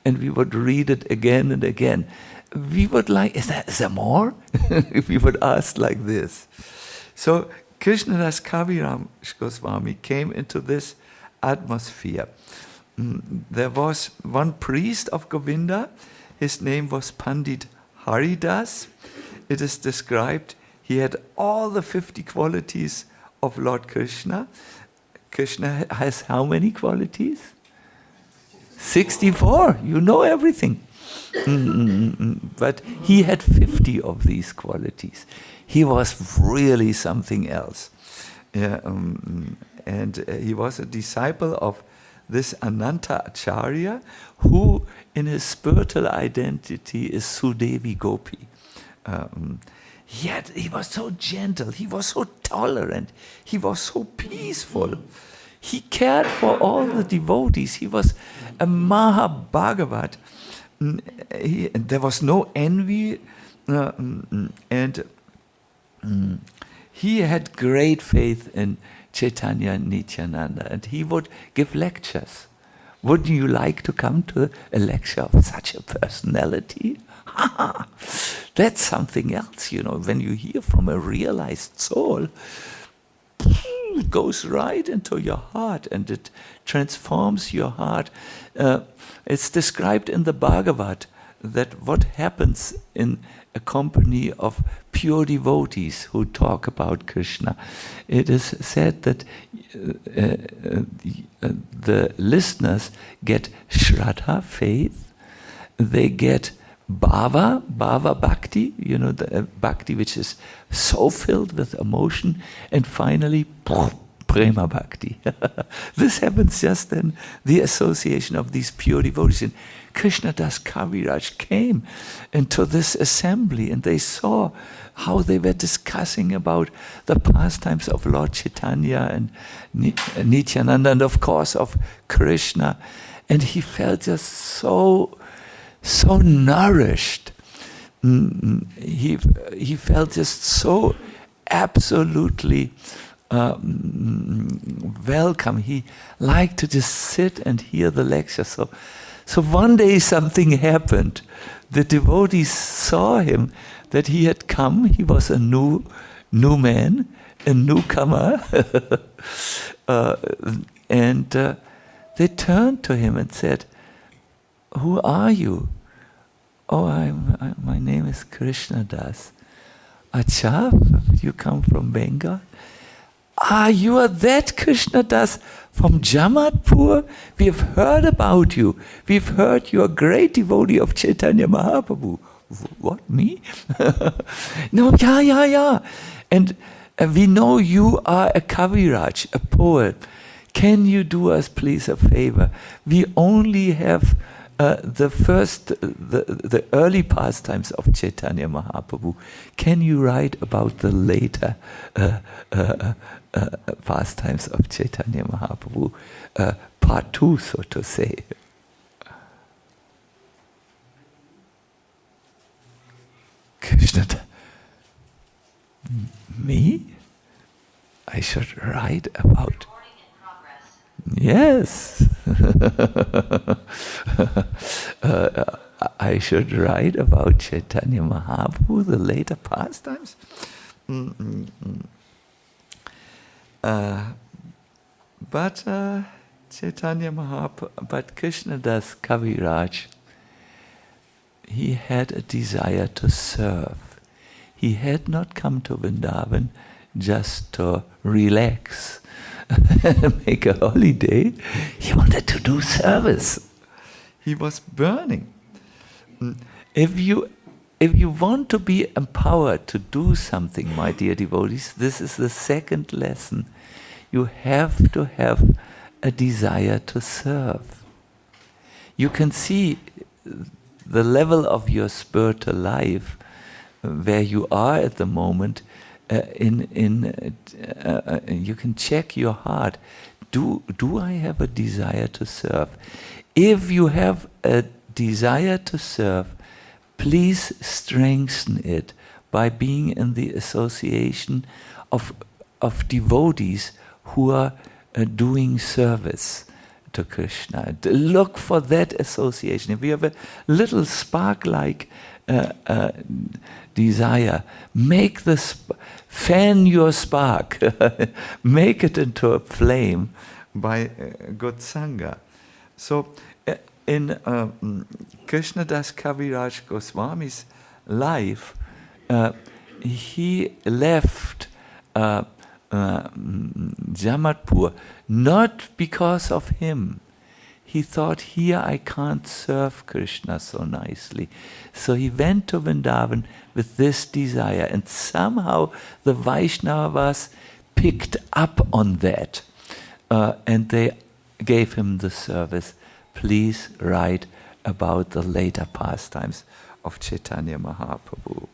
and we would read it again and again. We would like, is there more? If we would ask like this. So Krishnadas Kaviraj Goswami came into this atmosphere. There was one priest of Govinda. His name was Pandit Haridas. It is described he had all the 50 qualities of Lord Krishna. Krishna has how many qualities? 64. You know everything. But he had 50 of these qualities. He was really something else. And he was a disciple of this Ananta Acharya, who in his spiritual identity is Sudevi Gopi. Yet he was so gentle, he was so tolerant, he was so peaceful. He cared for all the devotees. He was a Mahabhagavat. There was no envy, and he had great faith in Chaitanya and Nityananda, and he would give lectures. Wouldn't you like to come to a lecture of such a personality? That's something else, when you hear from a realized soul, it goes right into your heart and it transforms your heart. It's described in the Bhagavad that what happens in a company of pure devotees who talk about Krishna. It is said that the listeners get Shraddha, faith, they get Bhava Bhakti, the Bhakti which is so filled with emotion, and finally Prema Bhakti. This happens just in the association of these pure devotees. And Krishnadas Kaviraj came into this assembly and they saw how they were discussing about the pastimes of Lord Chaitanya and Nityananda and of course of Krishna. And he felt just so nourished. He felt just so absolutely welcome. He liked to just sit and hear the lecture. So one day something happened. The devotees saw him, that he had come. He was a new man, a newcomer. And they turned to him and said, "Who are you?" "Oh, my name is Krishnadas." "Acha, you come from Bengal?" "Ah, you are that Krishnadas from Jamadpur? We've heard about you. We've heard you're a great devotee of Chaitanya Mahaprabhu." "What, me?" "No, yeah. And we know you are a Kaviraj, a poet. Can you do us, please, a favor? We only have the early pastimes of Chaitanya Mahaprabhu. Can you write about the later pastimes of Chaitanya Mahaprabhu, part 2, so to say?" Krishna, me? I should write about. Yes. I should write about Chaitanya Mahaprabhu, the later pastimes. But Chaitanya Mahaprabhu, but Krishnadas Kaviraj, he had a desire to serve. He had not come to Vrindavan just to relax, make a holiday. He wanted to do service. He was burning. If you want to be empowered to do something, my dear devotees, this is the second lesson. You have to have a desire to serve. You can see the level of your spiritual life, where you are at the moment. You can check your heart. Do I have a desire to serve? If you have a desire to serve, please strengthen it by being in the association of devotees who are doing service to Krishna. Look for that association. If you have a little spark-like desire, fan your spark, make it into a flame by good sangha. So in Krishnadas Kaviraj Goswami's life, he left Jamatpur not because of him. He thought, here I can't serve Krishna so nicely. So he went to Vrindavan with this desire, and somehow the Vaishnavas picked up on that, and they gave him the service. Please write about the later pastimes of Chaitanya Mahaprabhu.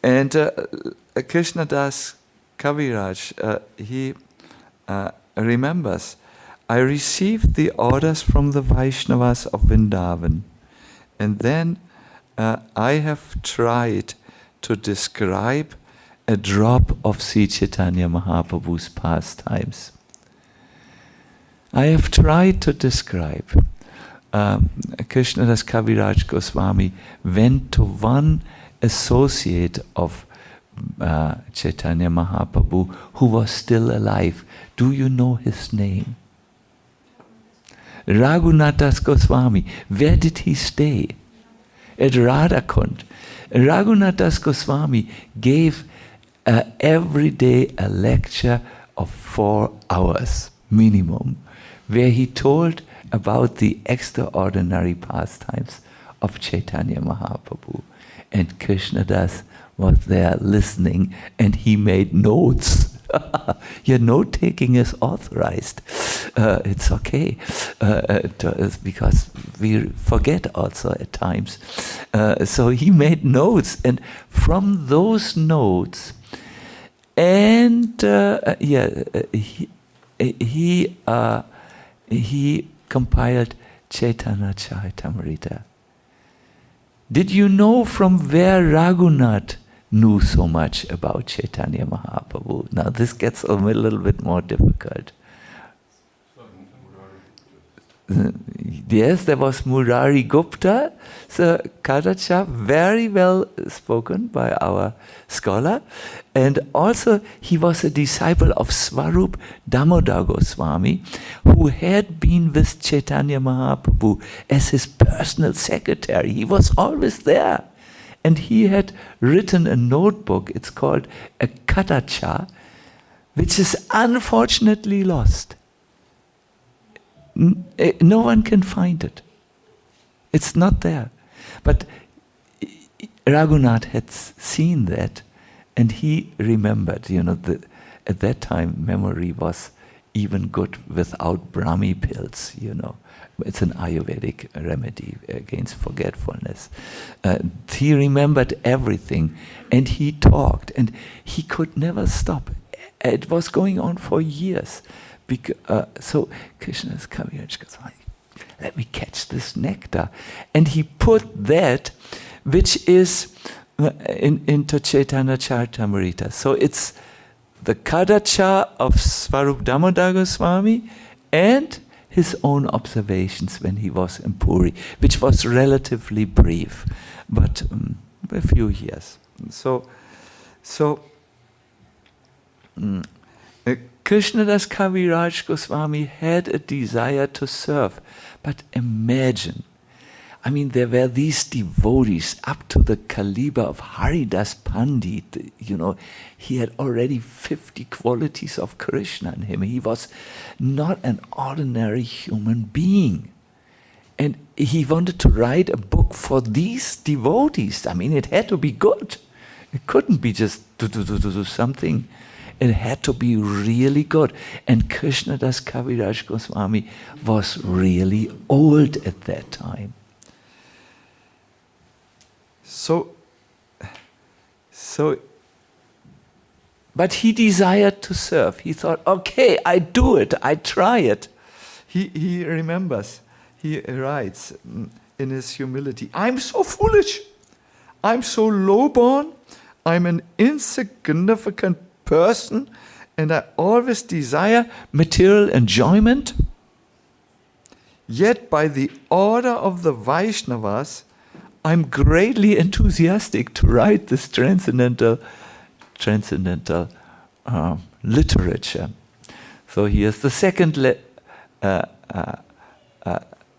And Krishnadas Kaviraj, he remembers, I received the orders from the Vaishnavas of Vrindavan, and then I have tried to describe a drop of Sri Chaitanya Mahaprabhu's pastimes. I have tried to describe. Krishnadas Kaviraj Goswami went to one associate of Chaitanya Mahaprabhu who was still alive. Do you know his name? Raghunathas Goswami. Where did he stay? At Radhakund. Raghunathas Goswami gave every day a lecture of 4 hours minimum, where he told about the extraordinary pastimes of Chaitanya Mahaprabhu. And Krishnadas was there listening, and he made notes. Your note-taking is authorized. It's okay, because we forget also at times. So he made notes, and from those notes, and he compiled Chaitanya Caritamrta. Did you know from where Raghunath knew so much about Chaitanya Mahaprabhu? Now this gets a little bit more difficult. Yes, there was Murari Gupta, so Kadacha, very well spoken by our scholar. And also he was a disciple of Swarup Damodar Goswami, who had been with Chaitanya Mahaprabhu as his personal secretary. He was always there. And he had written a notebook, it's called a Kadacha, which is unfortunately lost. No one can find it. It's not there. But Raghunath had seen that, and he remembered, at that time memory was even good without Brahmi pills, It's an Ayurvedic remedy against forgetfulness. He remembered everything, and he talked, and he could never stop. It was going on for years. So Krishna's Kaviraj Goswami, let me catch this nectar. And he put that, which is into Chaitanya Caritamrta. So it's the Kadacha of Swarup Damodar Goswami and his own observations when he was in Puri, which was relatively brief, but a few years. So Krishnadas Kaviraj Goswami had a desire to serve, but imagine, there were these devotees up to the caliber of Haridas Pandit. He had already 50 qualities of Krishna in him. He was not an ordinary human being. And he wanted to write a book for these devotees. It had to be good. It couldn't be just do something. It had to be really good. And Krishnadas Kaviraj Goswami was really old at that time. But he desired to serve. He thought, okay, I do it, I try it. He remembers, he writes in his humility, I'm so foolish. I'm so lowborn, I'm an insignificant person, and I always desire material enjoyment. Yet by the order of the Vaishnavas, I'm greatly enthusiastic to write this transcendental literature. So here's the second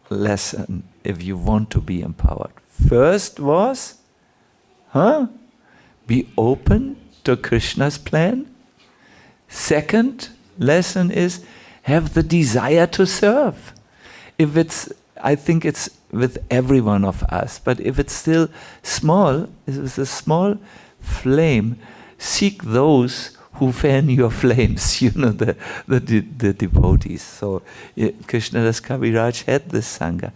lesson if you want to be empowered. First was, be open to Krishna's plan. Second lesson is, have the desire to serve. If it's, I think it's with every one of us, but if it's still small, it's a small flame, seek those who fan your flames, the devotees. So Krishnadas Kaviraj had this Sangha.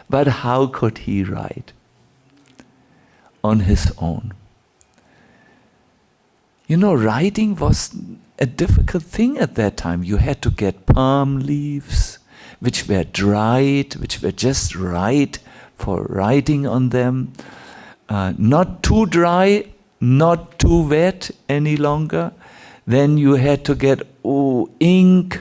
But how could he write? On his own. Writing was a difficult thing at that time. You had to get palm leaves, which were dried, which were just right for writing on them. Not too dry, not too wet any longer. Then you had to get ink,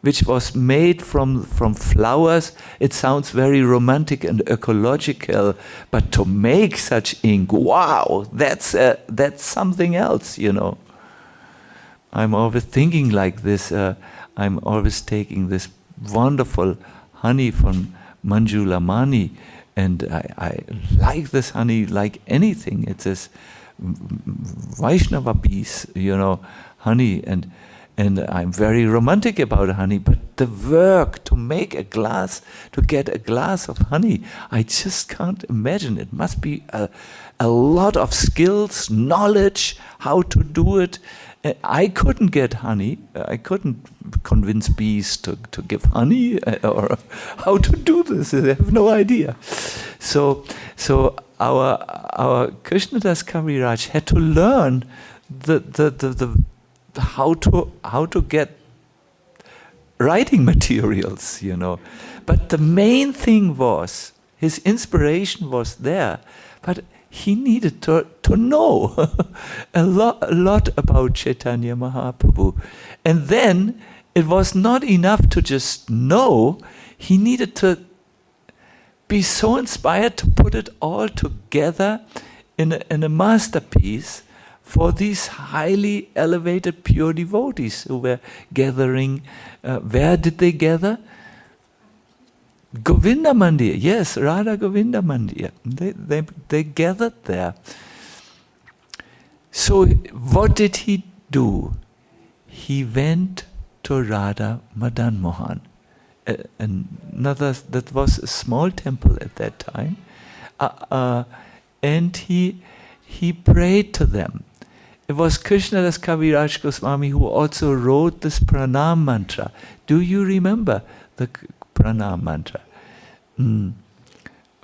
which was made from flowers. It sounds very romantic and ecological, but to make such ink, wow, that's something else, I'm always thinking like this. I'm always taking this wonderful honey from Manjula Mani, and I like this honey like anything. It's this Vaishnava bees, honey, and I'm very romantic about honey, but the work to make to get a glass of honey, I just can't imagine. It must be a lot of skills, knowledge, how to do it. I couldn't get honey. I couldn't convince bees to give honey, or how to do this. I have no idea. So our Krishnadas Kaviraj had to learn how to get writing materials, But the main thing was, his inspiration was there, but he needed to know a lot about Chaitanya Mahaprabhu. And then it was not enough to just know, he needed to be so inspired to put it all together in a masterpiece for these highly elevated pure devotees who were gathering. Where did they gather? Govinda Mandir, yes, Radha Govinda Mandir. They gathered there. So what did he do? He went to Radha Madan Mohan. That was a small temple at that time. And he prayed to them. It was Krishnadas Kaviraj Goswami who also wrote this pranam mantra. Do you remember the pranam mantra?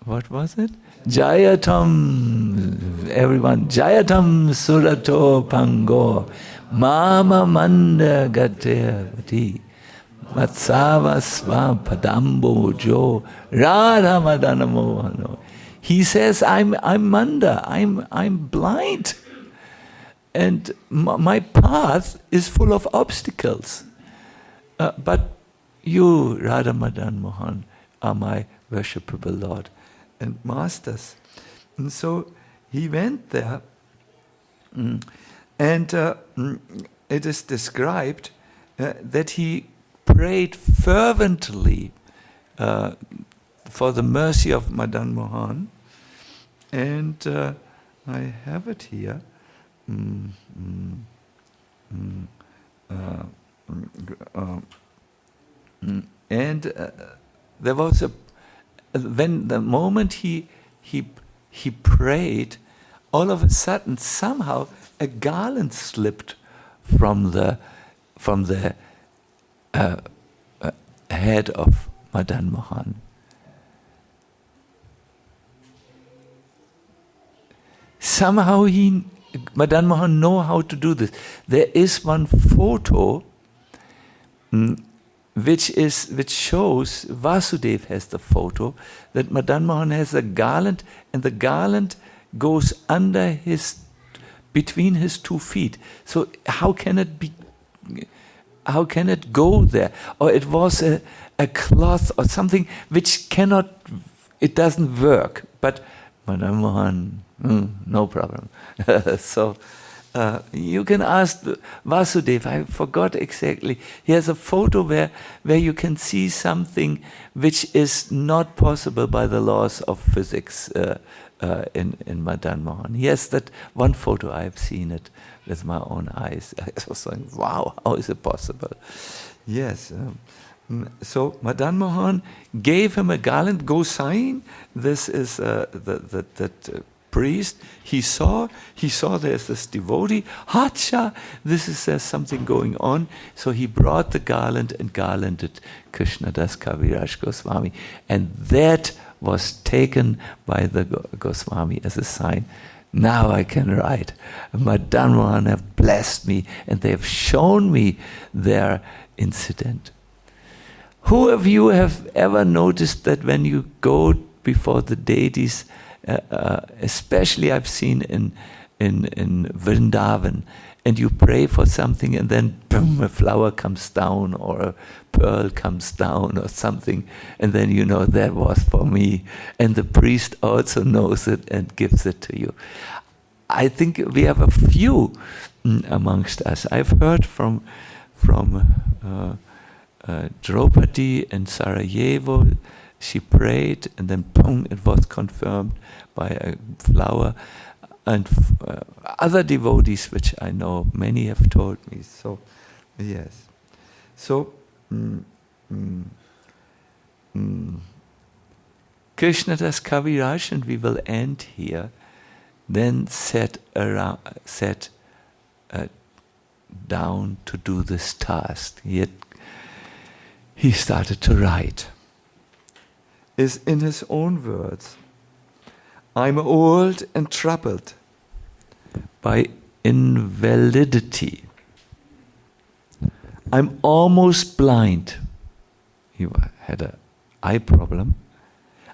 What was it? Jayatam, everyone, Jayatam Surato Pango, Mama Manda Gatevati, Matsava Sva Padambo Jo, Radha Madana Mohano. He says, I'm Manda, I'm blind. And my path is full of obstacles. But you, Radha Madan Mohan, are my worshipable Lord and masters. And so he went there, and it is described that he prayed fervently for the mercy of Madan Mohan. And I have it here. There was when the moment he prayed, all of a sudden somehow a garland slipped from the head of Madan Mohan. Somehow Madan Mohan know how to do this. There is one photo which shows, Vasudev has the photo, that Madan Mohan has a garland, and the garland goes between his 2 feet. So how can it go there? Or it was a cloth or something which it doesn't work. But Madan Mohan, no problem. So you can ask Vasudev, I forgot exactly. He has a photo where you can see something which is not possible by the laws of physics in Madan Mohan. He has that one photo, I have seen it with my own eyes. I was saying, wow, how is it possible? Yes. So Madan Mohan gave him a garland, go sign. This is that priest. He saw there's this devotee. Hacha, there's something going on. So he brought the garland and garlanded Krishnadas Kaviraj Goswami. And that was taken by the Goswami as a sign. Now I can write. Madan Mohan have blessed me and they have shown me their incident. Who of you have ever noticed that when you go before the deities, especially I've seen in Vrindavan, and you pray for something and then boom, a flower comes down or a pearl comes down or something, and then you know that was for me, and the priest also knows it and gives it to you. I think we have a few amongst us. I've heard from Draupadi in Sarajevo. She prayed and then boom, it was confirmed by a flower. And other devotees, which I know, many have told me. So, yes. So, Krishnadas Kaviraj, and we will end here, then sat down to do this task. He started to write. Is in his own words, I'm old and troubled by invalidity. I'm almost blind. He had an eye problem.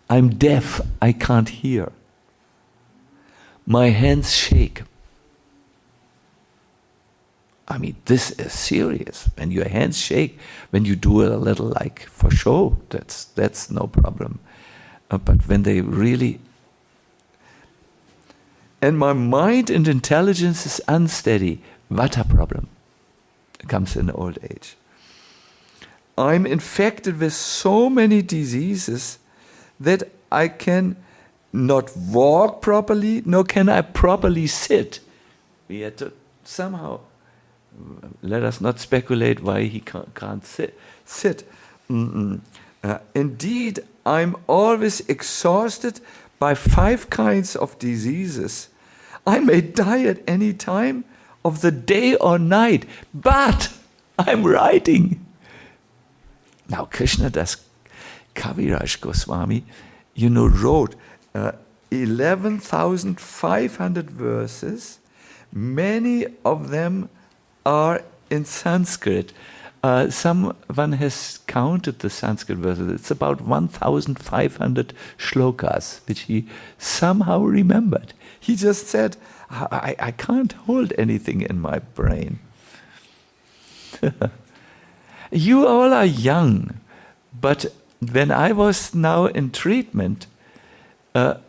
I'm deaf, I can't hear. My hands shake. I mean, this is serious. When your hands shake, when you do it a little like for show, that's no problem. But when they really... And my mind and intelligence is unsteady. Vata problem. It comes in old age. I'm infected with so many diseases that I can not walk properly, nor can I properly sit. We had to somehow... let us not speculate why he can't sit. Indeed, I'm always exhausted by 5 kinds of diseases. I may die at any time of the day or night, but I'm writing. Now, Krishnadas Kaviraj Goswami, wrote 11,500 verses. Many of them are in Sanskrit. Someone has counted the Sanskrit verses. It's about 1,500 shlokas, which he somehow remembered. He just said, I can't hold anything in my brain. You all are young, but when I was now in treatment, the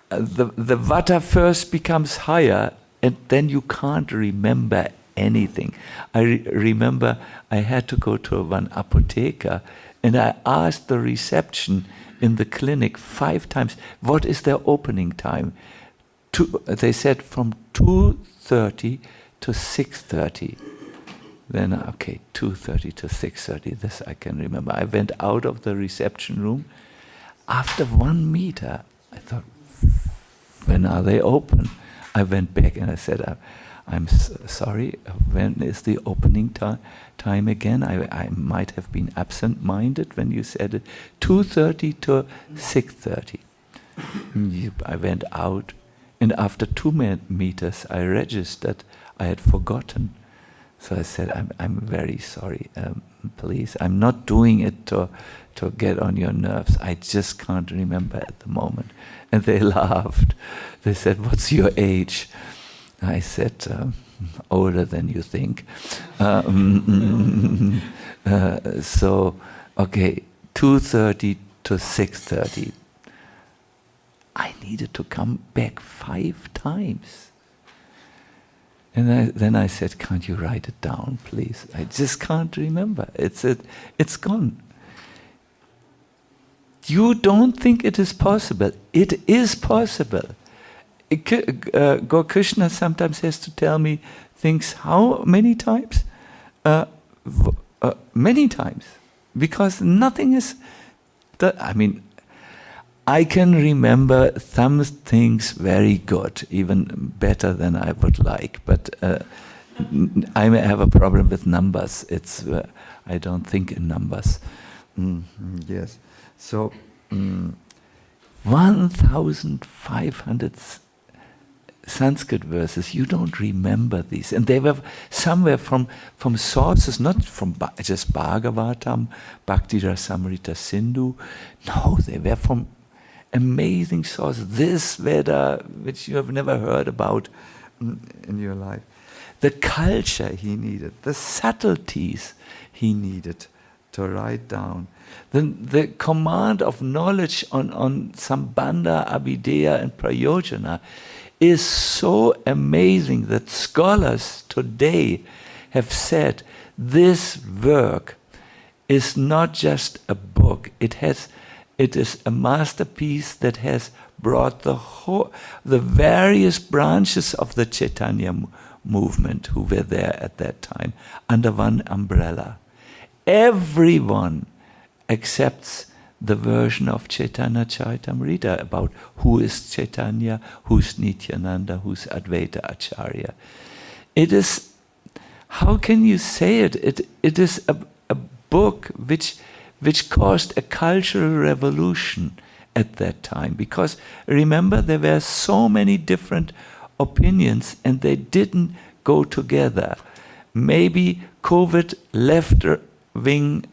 vata first becomes higher, and then you can't remember anything. I remember I had to go to one apotheker, and I asked the reception in the clinic 5 times, what is their opening time? They said from 2:30 to 6:30. Then, okay, 2:30 to 6:30, this I can remember. I went out of the reception room. After 1 meter, I thought, when are they open? I went back and I said, I'm sorry, when is the opening time again? I might have been absent-minded when you said it. 2:30 to 6:30. I went out, and after 2 meters I registered I had forgotten. So I said, I'm very sorry, please. I'm not doing it to get on your nerves. I just can't remember at the moment. And they laughed. They said, what's your age? I said, older than you think. So, okay, 2:30 to 6:30. I needed to come back 5 times. And then I said, can't you write it down, please? I just can't remember. It's gone. You don't think it is possible. It is possible. Gaur Krishna sometimes has to tell me things. How many times? Many times. Because nothing is... I can remember some things very good, even better than I would like. But I may have a problem with numbers. I don't think in numbers. Yes. So 1,500 Sanskrit verses. You don't remember these, and they were somewhere from sources, not from just Bhagavatam, Bhakti Rasamrita Sindhu. No, they were from amazing sources. This Veda, which you have never heard about in your life. The culture he needed, the subtleties he needed to write down. The command of knowledge on Sambandha, Abhideya and Prayojana is so amazing that scholars today have said this work is not just a book. It is a masterpiece that has brought the various branches of the Chaitanya movement who were there at that time under one umbrella. Everyone accepts the version of Chaitanya Caritamrta about who is Chaitanya, who's Nityananda, who's Advaita Acharya. It is, how can you say it? It is a book which caused a cultural revolution at that time. Because remember, there were so many different opinions and they didn't go together. Maybe COVID left-wing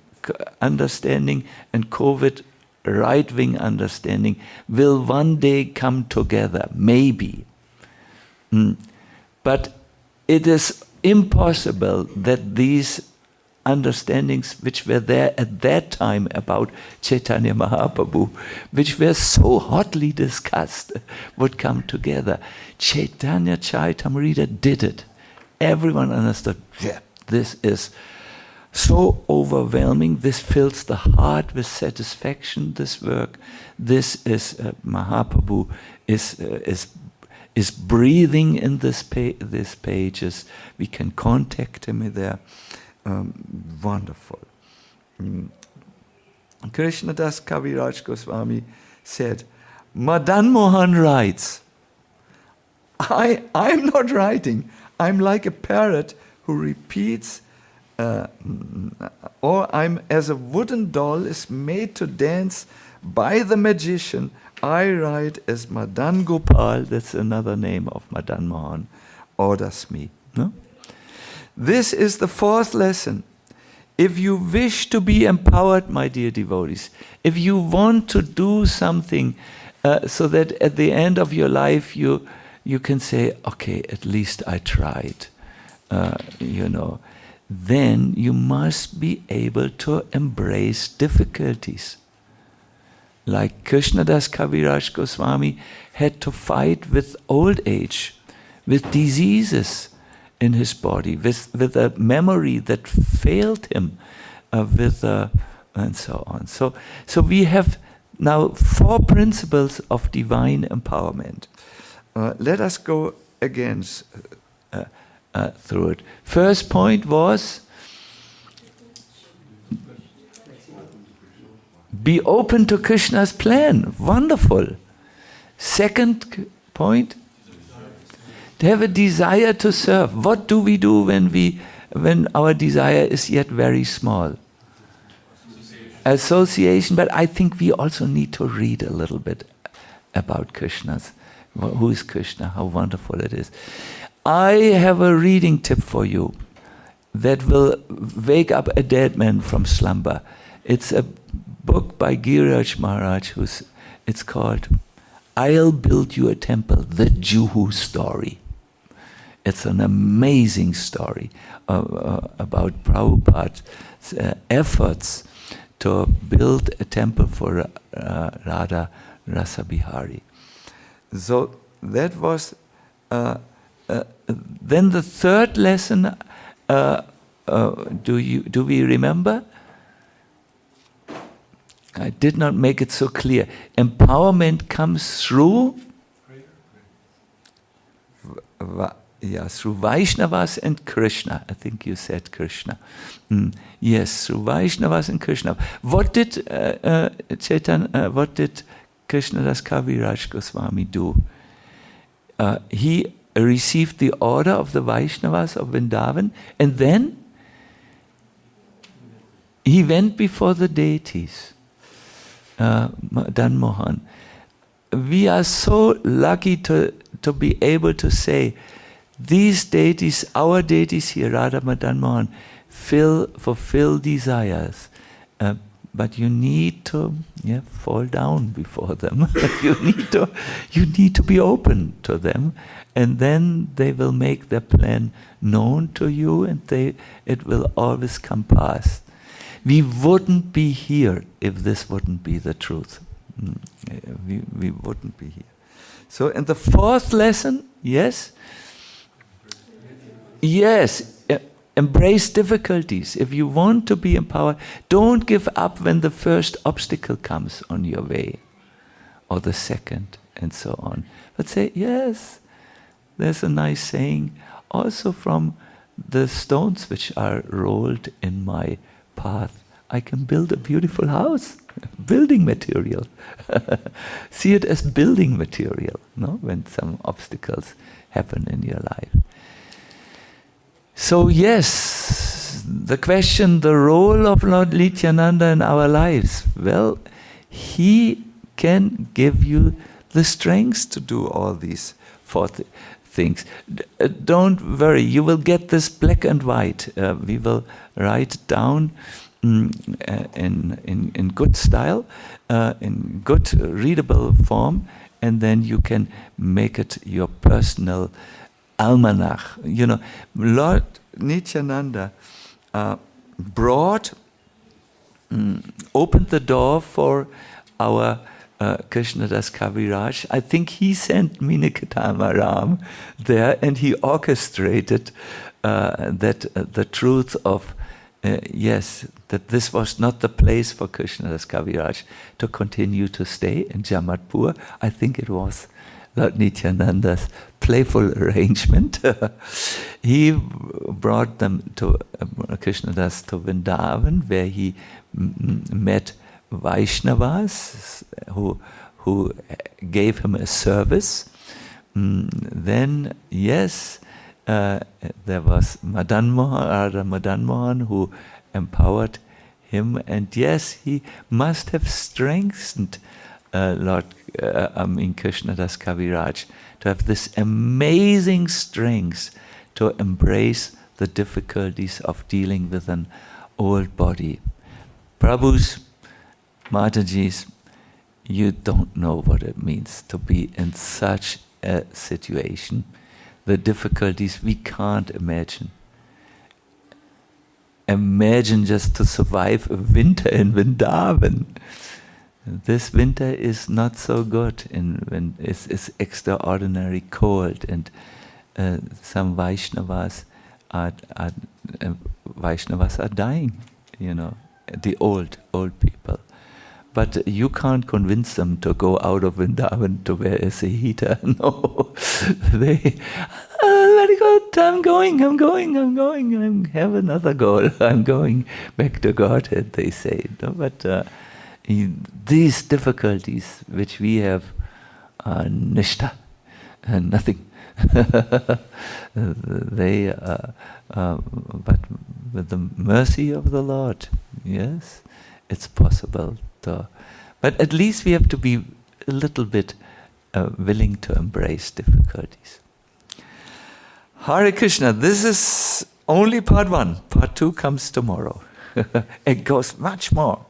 understanding and COVID right-wing understanding will one day come together, maybe. But it is impossible that these understandings which were there at that time about Chaitanya Mahaprabhu, which were so hotly discussed, would come together. Chaitanya Caritamrta did it. Everyone understood, yeah, this is so overwhelming, this fills the heart with satisfaction, this work. This is, Mahaprabhu is breathing in these pages. We can contact him there. Wonderful. Krishnadas Kaviraj Goswami said, Madan Mohan writes, I'm not writing. I'm like a parrot who repeats, or I'm as a wooden doll is made to dance by the magician. I write as Madan Gopal, that's another name of Madan Mohan, orders me. No? This is the 4th lesson. If you wish to be empowered, my dear devotees, if you want to do something so that at the end of your life you can say, okay, at least I tried, then you must be able to embrace difficulties. Like Krishnadas Kaviraj Goswami had to fight with old age, with diseases in his body, with a memory that failed him, and so on. So we have now 4 principles of divine empowerment. Let us go again through it. First point was, be open to Krishna's plan. Wonderful. Second point, to have a desire to serve. What do we do when our desire is yet very small? Association. But I think we also need to read a little bit about Krishna's. Who is Krishna? How wonderful it is. I have a reading tip for you. that will wake up a dead man from slumber. It's a book by Giriraj Maharaj, it's called I'll Build You a Temple, the Juhu Story. It's an amazing story about Prabhupada's efforts to build a temple for Radha Rasa Bihari. So that was then the third lesson. Do we remember? I did not make it so clear. Empowerment comes through through Vaishnavas and Krishna. I think you said Krishna. Yes, through Vaishnavas and Krishna. What did Chaitanya? What did Krishnadas Kaviraj Goswami do? He received the order of the Vaishnavas of Vrindavan, and then he went before the deities. Madan Mohan. We are so lucky to be able to say, these deities, our deities here, Radha Madan Mohan, fulfill desires. But you need to fall down before them. you need to be open to them, and then they will make their plan known to you, and it will always come past. We wouldn't be here if this wouldn't be the truth. We wouldn't be here. So, in the fourth lesson, yes, embrace difficulties. If you want to be empowered, don't give up when the first obstacle comes on your way, or the second, and so on. But say, yes, there's a nice saying, also from the stones which are rolled in my path, I can build a beautiful house. Building material. See it as building material, no? When some obstacles happen in your life. So yes, the question, the role of Lord Nityananda in our lives. Well, he can give you the strength to do all these four things. Don't worry, you will get this black and white. We will write it down in good style, in good readable form, and then you can make it your personal almanach. You know, Lord Nityananda opened the door for our Krishnadas Kaviraj. I think he sent Meenikatam there, and he orchestrated that the truth of that this was not the place for Krishnadas Kaviraj to continue to stay in Jamatpur. I think it was Lord Nityananda's playful arrangement. He brought them to Krishnadas to Vrindavan, where he met Vaishnavas who gave him a service. Then, yes, there was Madan Mohan, who empowered him, and yes, he must have strengthened Krishnadas Kaviraj to have this amazing strength to embrace the difficulties of dealing with an old body. Prabhus, Matajis, you don't know what it means to be in such a situation. The difficulties we can't imagine. Imagine just to survive a winter in Vrindavan. This winter is not so good. It's extraordinarily cold, and some Vaishnavas are dying. You know, the old people. But you can't convince them to go out of Vrindavan to where is a heater. No, they, very good, I'm going, I have another goal, I'm going back to Godhead, they say. No? But these difficulties which we have are nishta, nothing. They, but with the mercy of the Lord, yes, it's possible to. But at least we have to be a little bit willing to embrace difficulties. Hare Krishna, this is only part 1. Part 2 comes tomorrow. It goes much more.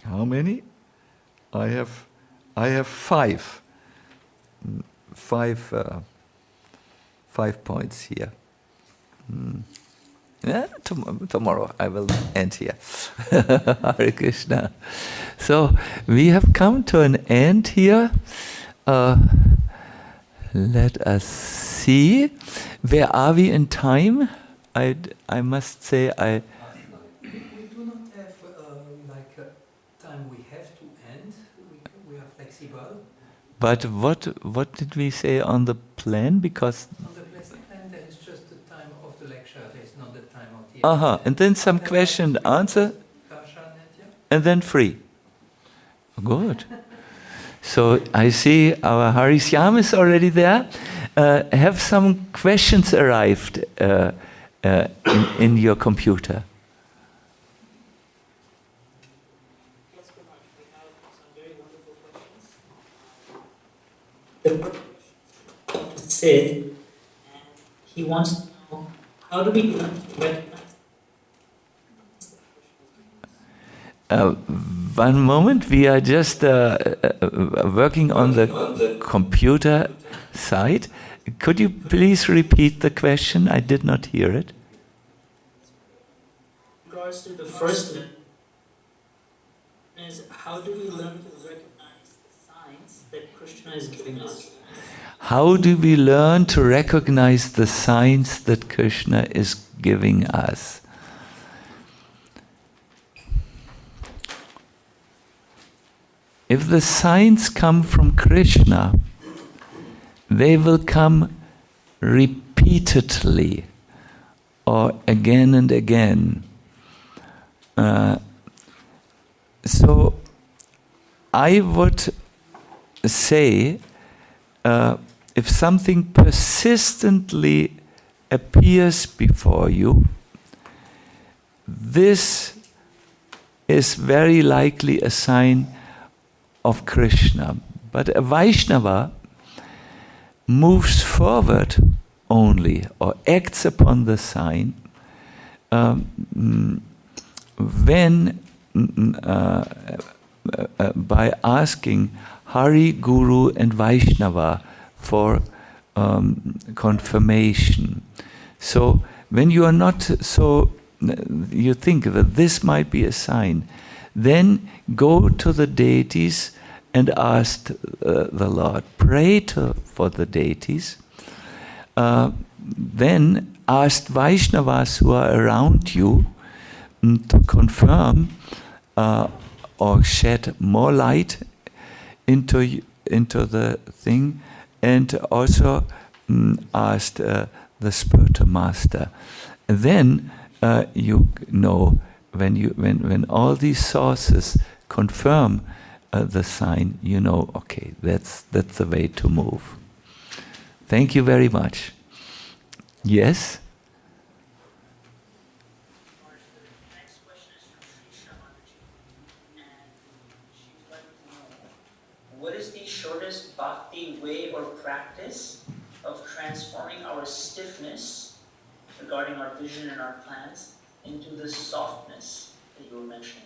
How many? I have 5. 5 points here. Yeah, tomorrow I will end here. Hare Krishna. So we have come to an end here. Let us see. Where are we in time? I must say We do not have like a time we have to end. We are flexible. But what did we say on the plan? Because On the lesson plan there is just the time of the lecture. There is not the time of the end. and then some question and answer, and then free. Good. So I see our Harishyam is already there. Have some questions arrived in your computer? Yes, Kumar, we have some very wonderful questions. The first question is Sid, and he wants to know, how do we learn to recognize? One moment, we are just working on the computer side. Could you please repeat the question? I did not hear it. In regards to the first one, is how do we learn to recognize the signs that Krishna is giving us? How do we learn to recognize the signs that Krishna is giving us? If the signs come from Krishna, they will come repeatedly or again and again. So I would say if something persistently appears before you, this is very likely a sign of Krishna. But a Vaishnava moves forward only or acts upon the sign when by asking Hari, Guru and Vaishnava for confirmation. So when you are not so, you think that this might be a sign, then go to the deities and ask the Lord. Pray for the deities. Then ask Vaishnavas who are around you to confirm or shed more light into the thing, and also ask the spiritual master. And then you know, when all these sources confirm the sign, you know, okay, that's the way to move. Thank you very much. Yes? The next question is from Sri Shamanaji, and she'd like to know, what is the shortest bhakti way or practice of transforming our stiffness regarding our vision and our plans into the softness that you were mentioning?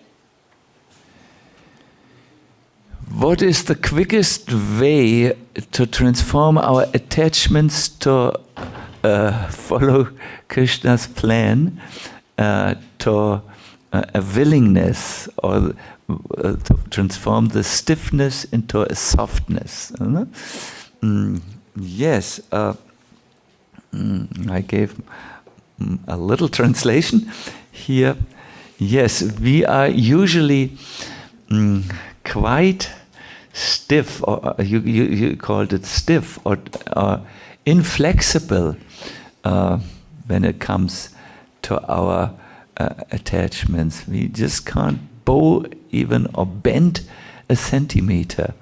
What is the quickest way to transform our attachments to follow Krishna's plan to a willingness, or to transform the stiffness into a softness? Yes, I gave a little translation here. Yes, we are usually quite stiff, or you called it stiff, or inflexible when it comes to our attachments. We just can't bow even or bend a centimeter.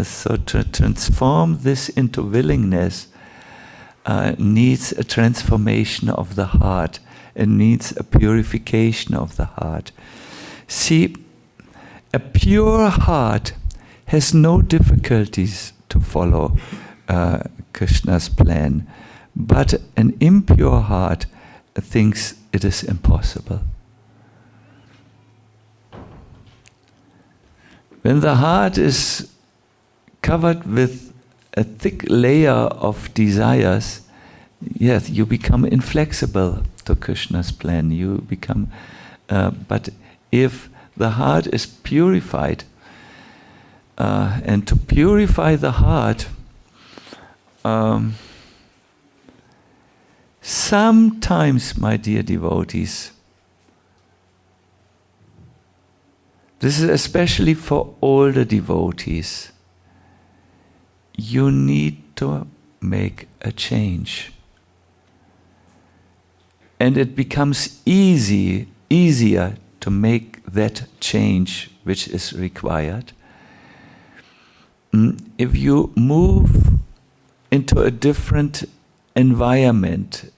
So to transform this into willingness needs a transformation of the heart. It needs a purification of the heart. See, a pure heart has no difficulties to follow Krishna's plan. But an impure heart thinks it is impossible. When the heart is covered with a thick layer of desires, yes, you become inflexible to Krishna's plan. You become, but if the heart is purified, and to purify the heart, sometimes, my dear devotees, this is especially for older devotees, you need to make a change. And it becomes easier to make that change which is required if you move into a different environment,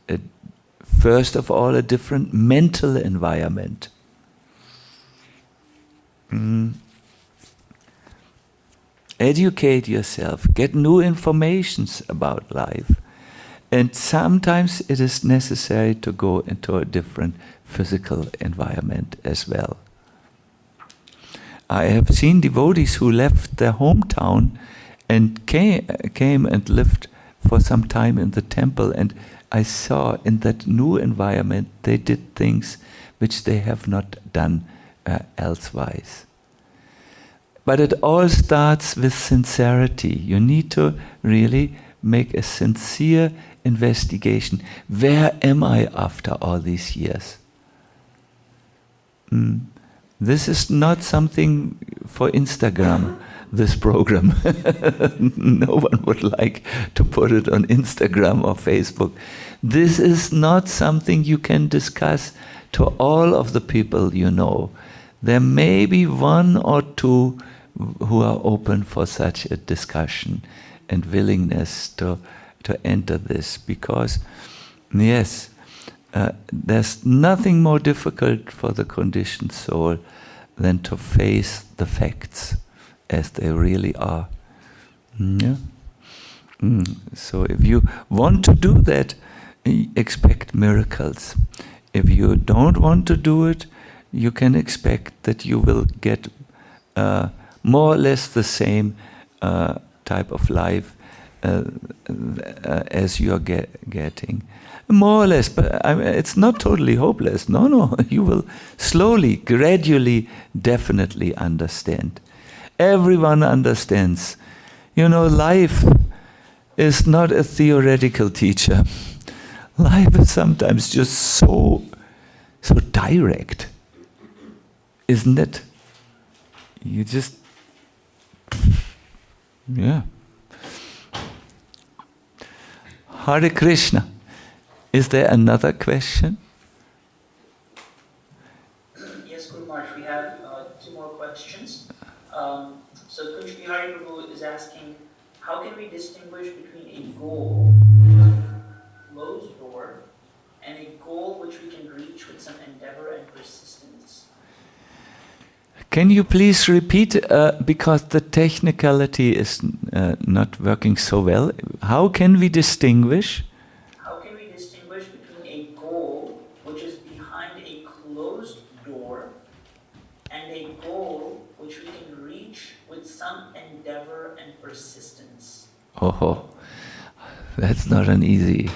first of all, a different mental environment. Educate yourself, get new informations about life. And sometimes it is necessary to go into a different physical environment as well. I have seen devotees who left their hometown and came and lived for some time in the temple, and I saw in that new environment they did things which they have not done elsewise. But it all starts with sincerity. You need to really make a sincere investigation. Where am I after all these years? This is not something for Instagram, this program. No one would like to put it on Instagram or Facebook. This is not something you can discuss to all of the people you know. There may be one or two who are open for such a discussion and willingness to enter this, because, yes, there's nothing more difficult for the conditioned soul than to face the facts as they really are. Yeah? So if you want to do that, expect miracles. If you don't want to do it, you can expect that you will get more or less the same type of life as you are getting. More or less, but it's not totally hopeless. No, you will slowly, gradually, definitely understand. Everyone understands. You know, life is not a theoretical teacher. Life is sometimes just so direct, isn't it? You just, yeah. Hare Krishna. Is there another question? Yes, Guru Maharaj, we have two more questions. So Kunj Bihari Prabhu is asking, how can we distinguish between a goal, a closed door, and a goal which we can reach with some endeavor and persistence? Can you please repeat, because the technicality is not working so well. How can we distinguish? How can we distinguish between a goal which is behind a closed door and a goal which we can reach with some endeavor and persistence? Oh, that's not an easy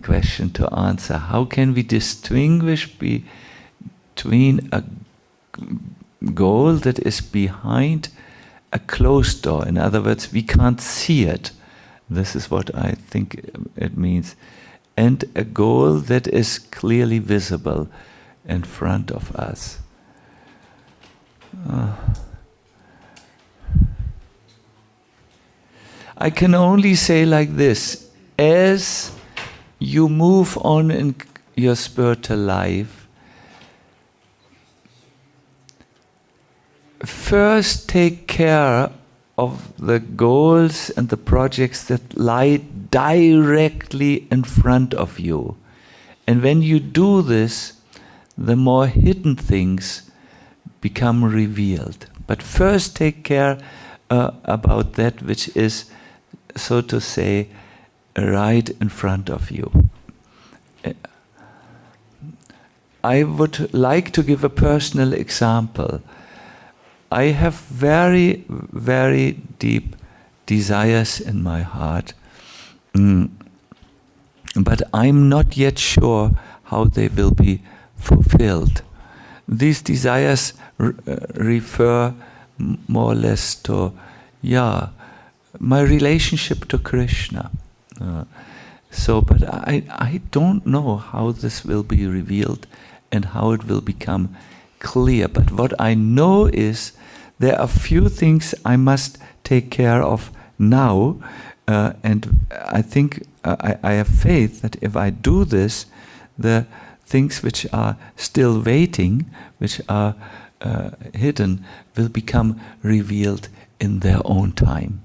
question to answer. How can we distinguish between a goal that is behind a closed door? In other words, we can't see it. This is what I think it means. And a goal that is clearly visible in front of us. I can only say like this: as you move on in your spiritual life, first take care of the goals and the projects that lie directly in front of you. And when you do this, the more hidden things become revealed. But first take care about that which is, so to say, right in front of you. I would like to give a personal example. I have very, very deep desires in my heart, but I'm not yet sure how they will be fulfilled. These desires refer more or less to, my relationship to Krishna. But I don't know how this will be revealed and how it will become clear. But what I know is there are few things I must take care of now, and I think I have faith that if I do this, the things which are still waiting, which are hidden, will become revealed in their own time.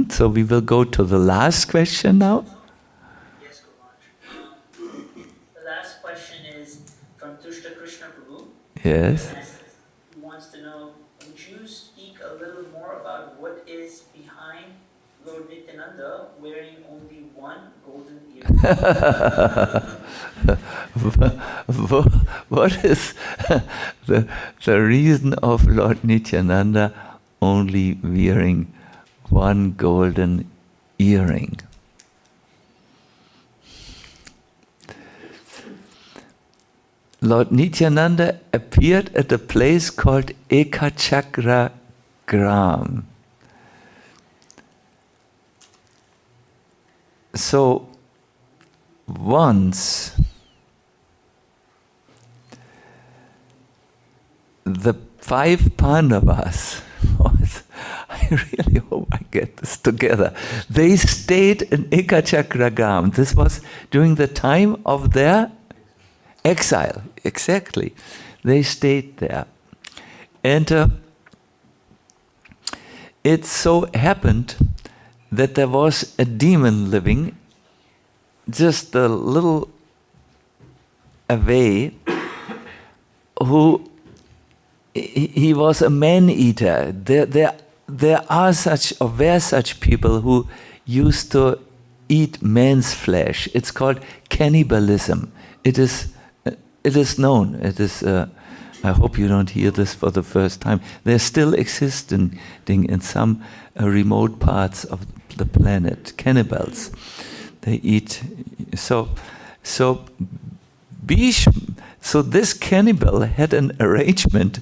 So we will go to the last question now. Yes, Guru Maharaj. The last question is from Tushta Krishna Prabhu. Yes. He wants to know, would you speak a little more about what is behind Lord Nityananda wearing only one golden earring? What is the reason of Lord Nityananda only wearing one golden earring? Lord Nityananda appeared at a place called Ekachakra Gram. So once the 5 Pandavas, I really hope I get this together, they stayed in Ekachakragam. This was during the time of their exile, exactly. They stayed there. And it so happened that there was a demon living just a little away, who he was a man-eater. There are such, or were such people who used to eat man's flesh. It's called cannibalism. It is known. It is. I hope you don't hear this for the first time. They still existing in some remote parts of the planet. Cannibals. They eat. So this cannibal had an arrangement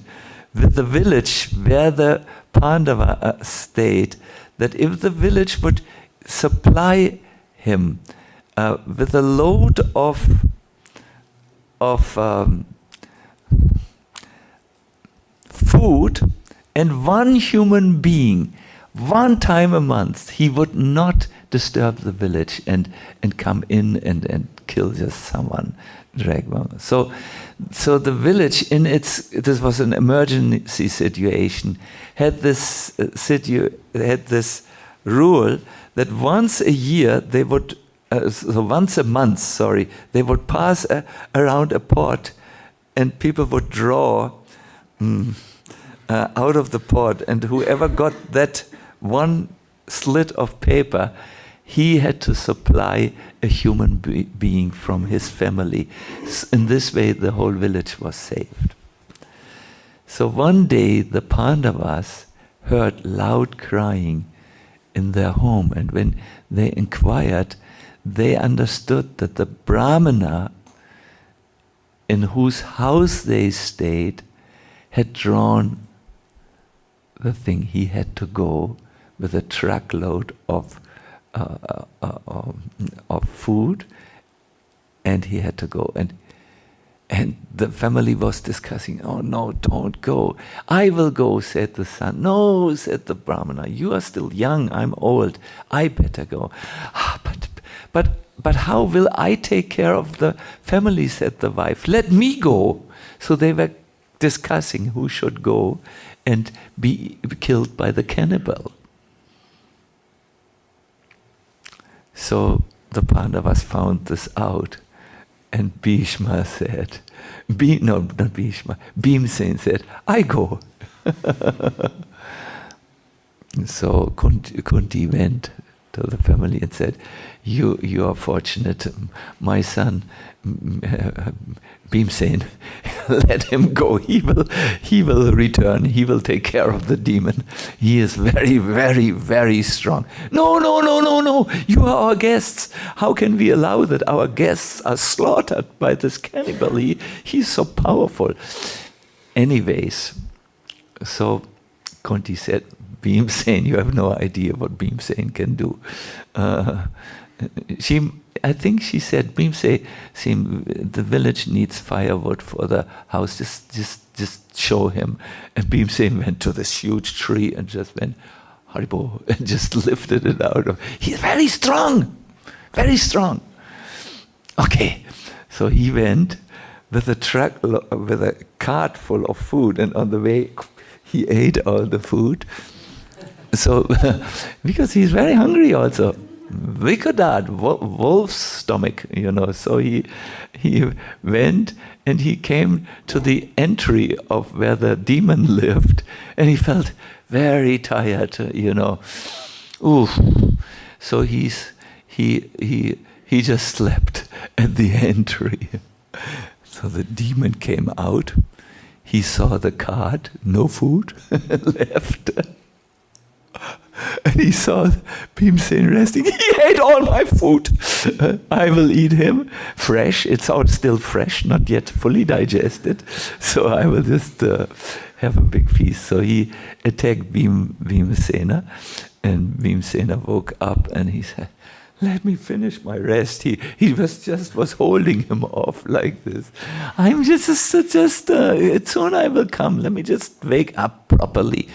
with the village where the Pandava stayed, that if the village would supply him with a load of food and one human being, one time a month, he would not disturb the village and come in and kill just someone, drag one. So the village, this was an emergency situation, had this rule that once a year they would, once a month, they would pass around a pot, and people would draw out of the pot, and whoever got that one slit of paper, he had to supply a human being from his family. In this way, the whole village was saved. So one day, the Pandavas heard loud crying in their home, and when they inquired, they understood that the Brahmana in whose house they stayed had drawn the thing. He had to go with a truckload of food, and he had to go. And the family was discussing, "Oh no, don't go. I will go," said the son. "No," said the Brahmana, "you are still young, I'm old. I better go." But how will I take care of the family, said the wife. "Let me go." So they were discussing who should go and be killed by the cannibal. So the Pandavas found this out, and Bhishma said, Bhimsen said, "I go." So Kunti went to the family and said, you are fortunate, my son Bhimsen, let him go, he will return, he will take care of the demon, he is very, very, very strong. No, you are our guests, how can we allow that our guests are slaughtered by this cannibal, he's so powerful. Anyways, so Kunti said, Bhimsen, you have no idea what Bhimsen can do. I think she said, Bhimsen, the village needs firewood for the house. Just show him. And Bhimsen went to this huge tree and just went, Haribo, and just lifted it out of. He's very strong, very strong. Okay, so he went with a truck, with a cart full of food, and on the way he ate all the food. So, because he's very hungry also, Vikadad, wolf's stomach, so he went and he came to the entry of where the demon lived, and he felt very tired, Ooh. So he just slept at the entry. So the demon came out, he saw the cart, no food left. And he saw Bhimsen resting. He ate all my food. I will eat him fresh. It's all still fresh, not yet fully digested. So I will just have a big feast. So he attacked Bhimsena, and Bhimsena woke up and he said, "Let me finish my rest." He was holding him off like this. I'm just soon I will come. Let me just wake up properly,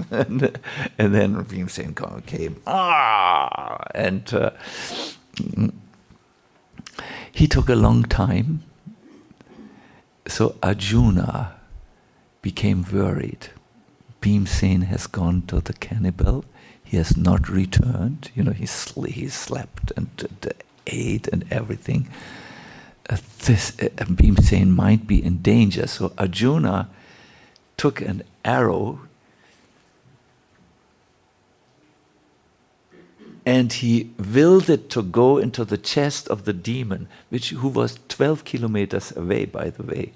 And then Bhimsen came, and he took a long time. So Arjuna became worried. Bhimsen has gone to the cannibal. He has not returned. He slept and ate and everything. Bhimsen might be in danger. So Arjuna took an arrow and he willed it to go into the chest of the demon, who was 12 kilometers away, by the way.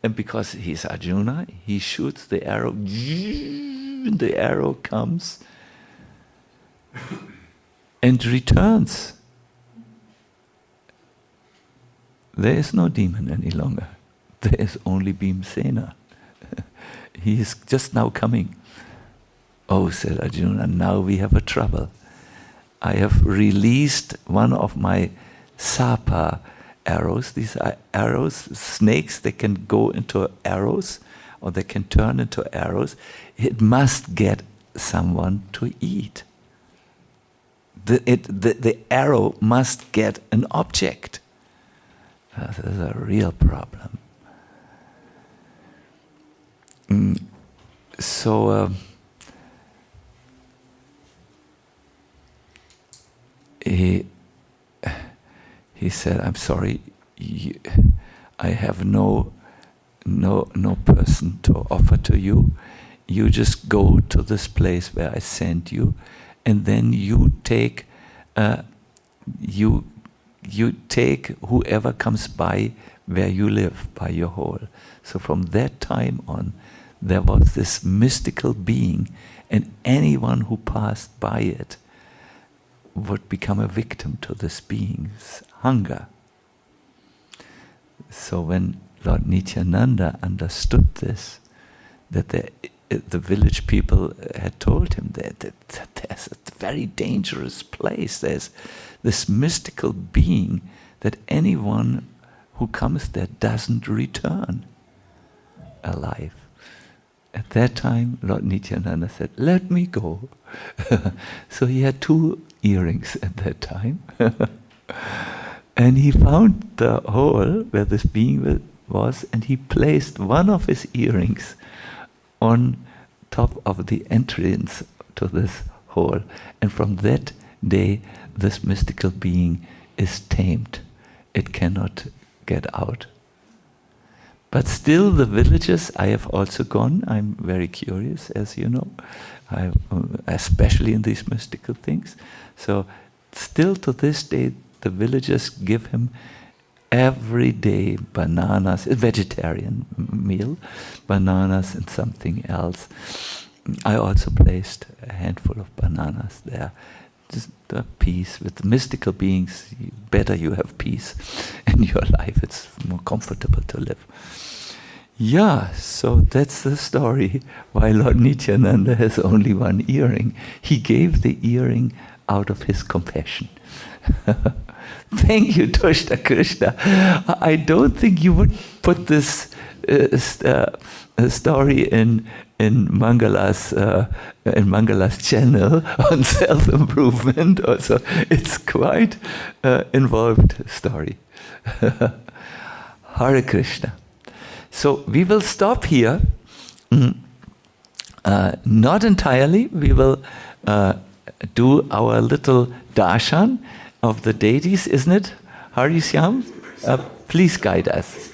And because he's Arjuna, he shoots the arrow, and the arrow comes and returns. There is no demon any longer. There is only Bhimsena. He is just now coming. Oh, said Arjuna, now we have a trouble. I have released one of my sapa arrows. These are arrows, snakes, they can go into arrows or they can turn into arrows. It must get someone to eat. The arrow must get an object. This is a real problem. So he said, "I'm sorry, I have no person to offer to you. You just go to this place where I sent you, and then you take whoever comes by where you live, by your hole." So from that time on, there was this mystical being, and anyone who passed by it would become a victim to this being's hunger. So when Lord Nityananda understood this, that the village people had told him that there's a very dangerous place, there's this mystical being, that anyone who comes there doesn't return alive. At that time, Lord Nityananda said, "Let me go." So he had 2 earrings at that time. And he found the hole where this being was, and he placed one of his earrings on top of the entrance to this hole. And from that day, this mystical being is tamed. It cannot get out. But still the villages, I have also gone. I'm very curious, as you know, especially in these mystical things. So still to this day, the villagers give him every day bananas, a vegetarian meal, bananas and something else. I also placed a handful of bananas there. Just the peace with the mystical beings, better you have peace in your life. It's more comfortable to live. Yeah, so that's the story why Lord Nityananda has only one earring. He gave the earring out of his compassion. Thank you, Tushta Krishna. I don't think you would put this story in Mangala's channel on self-improvement. Also, it's quite involved story. Hare Krishna. So we will stop here. Not entirely. We will do our little darshan of the deities, isn't it? Hari Syam, please guide us.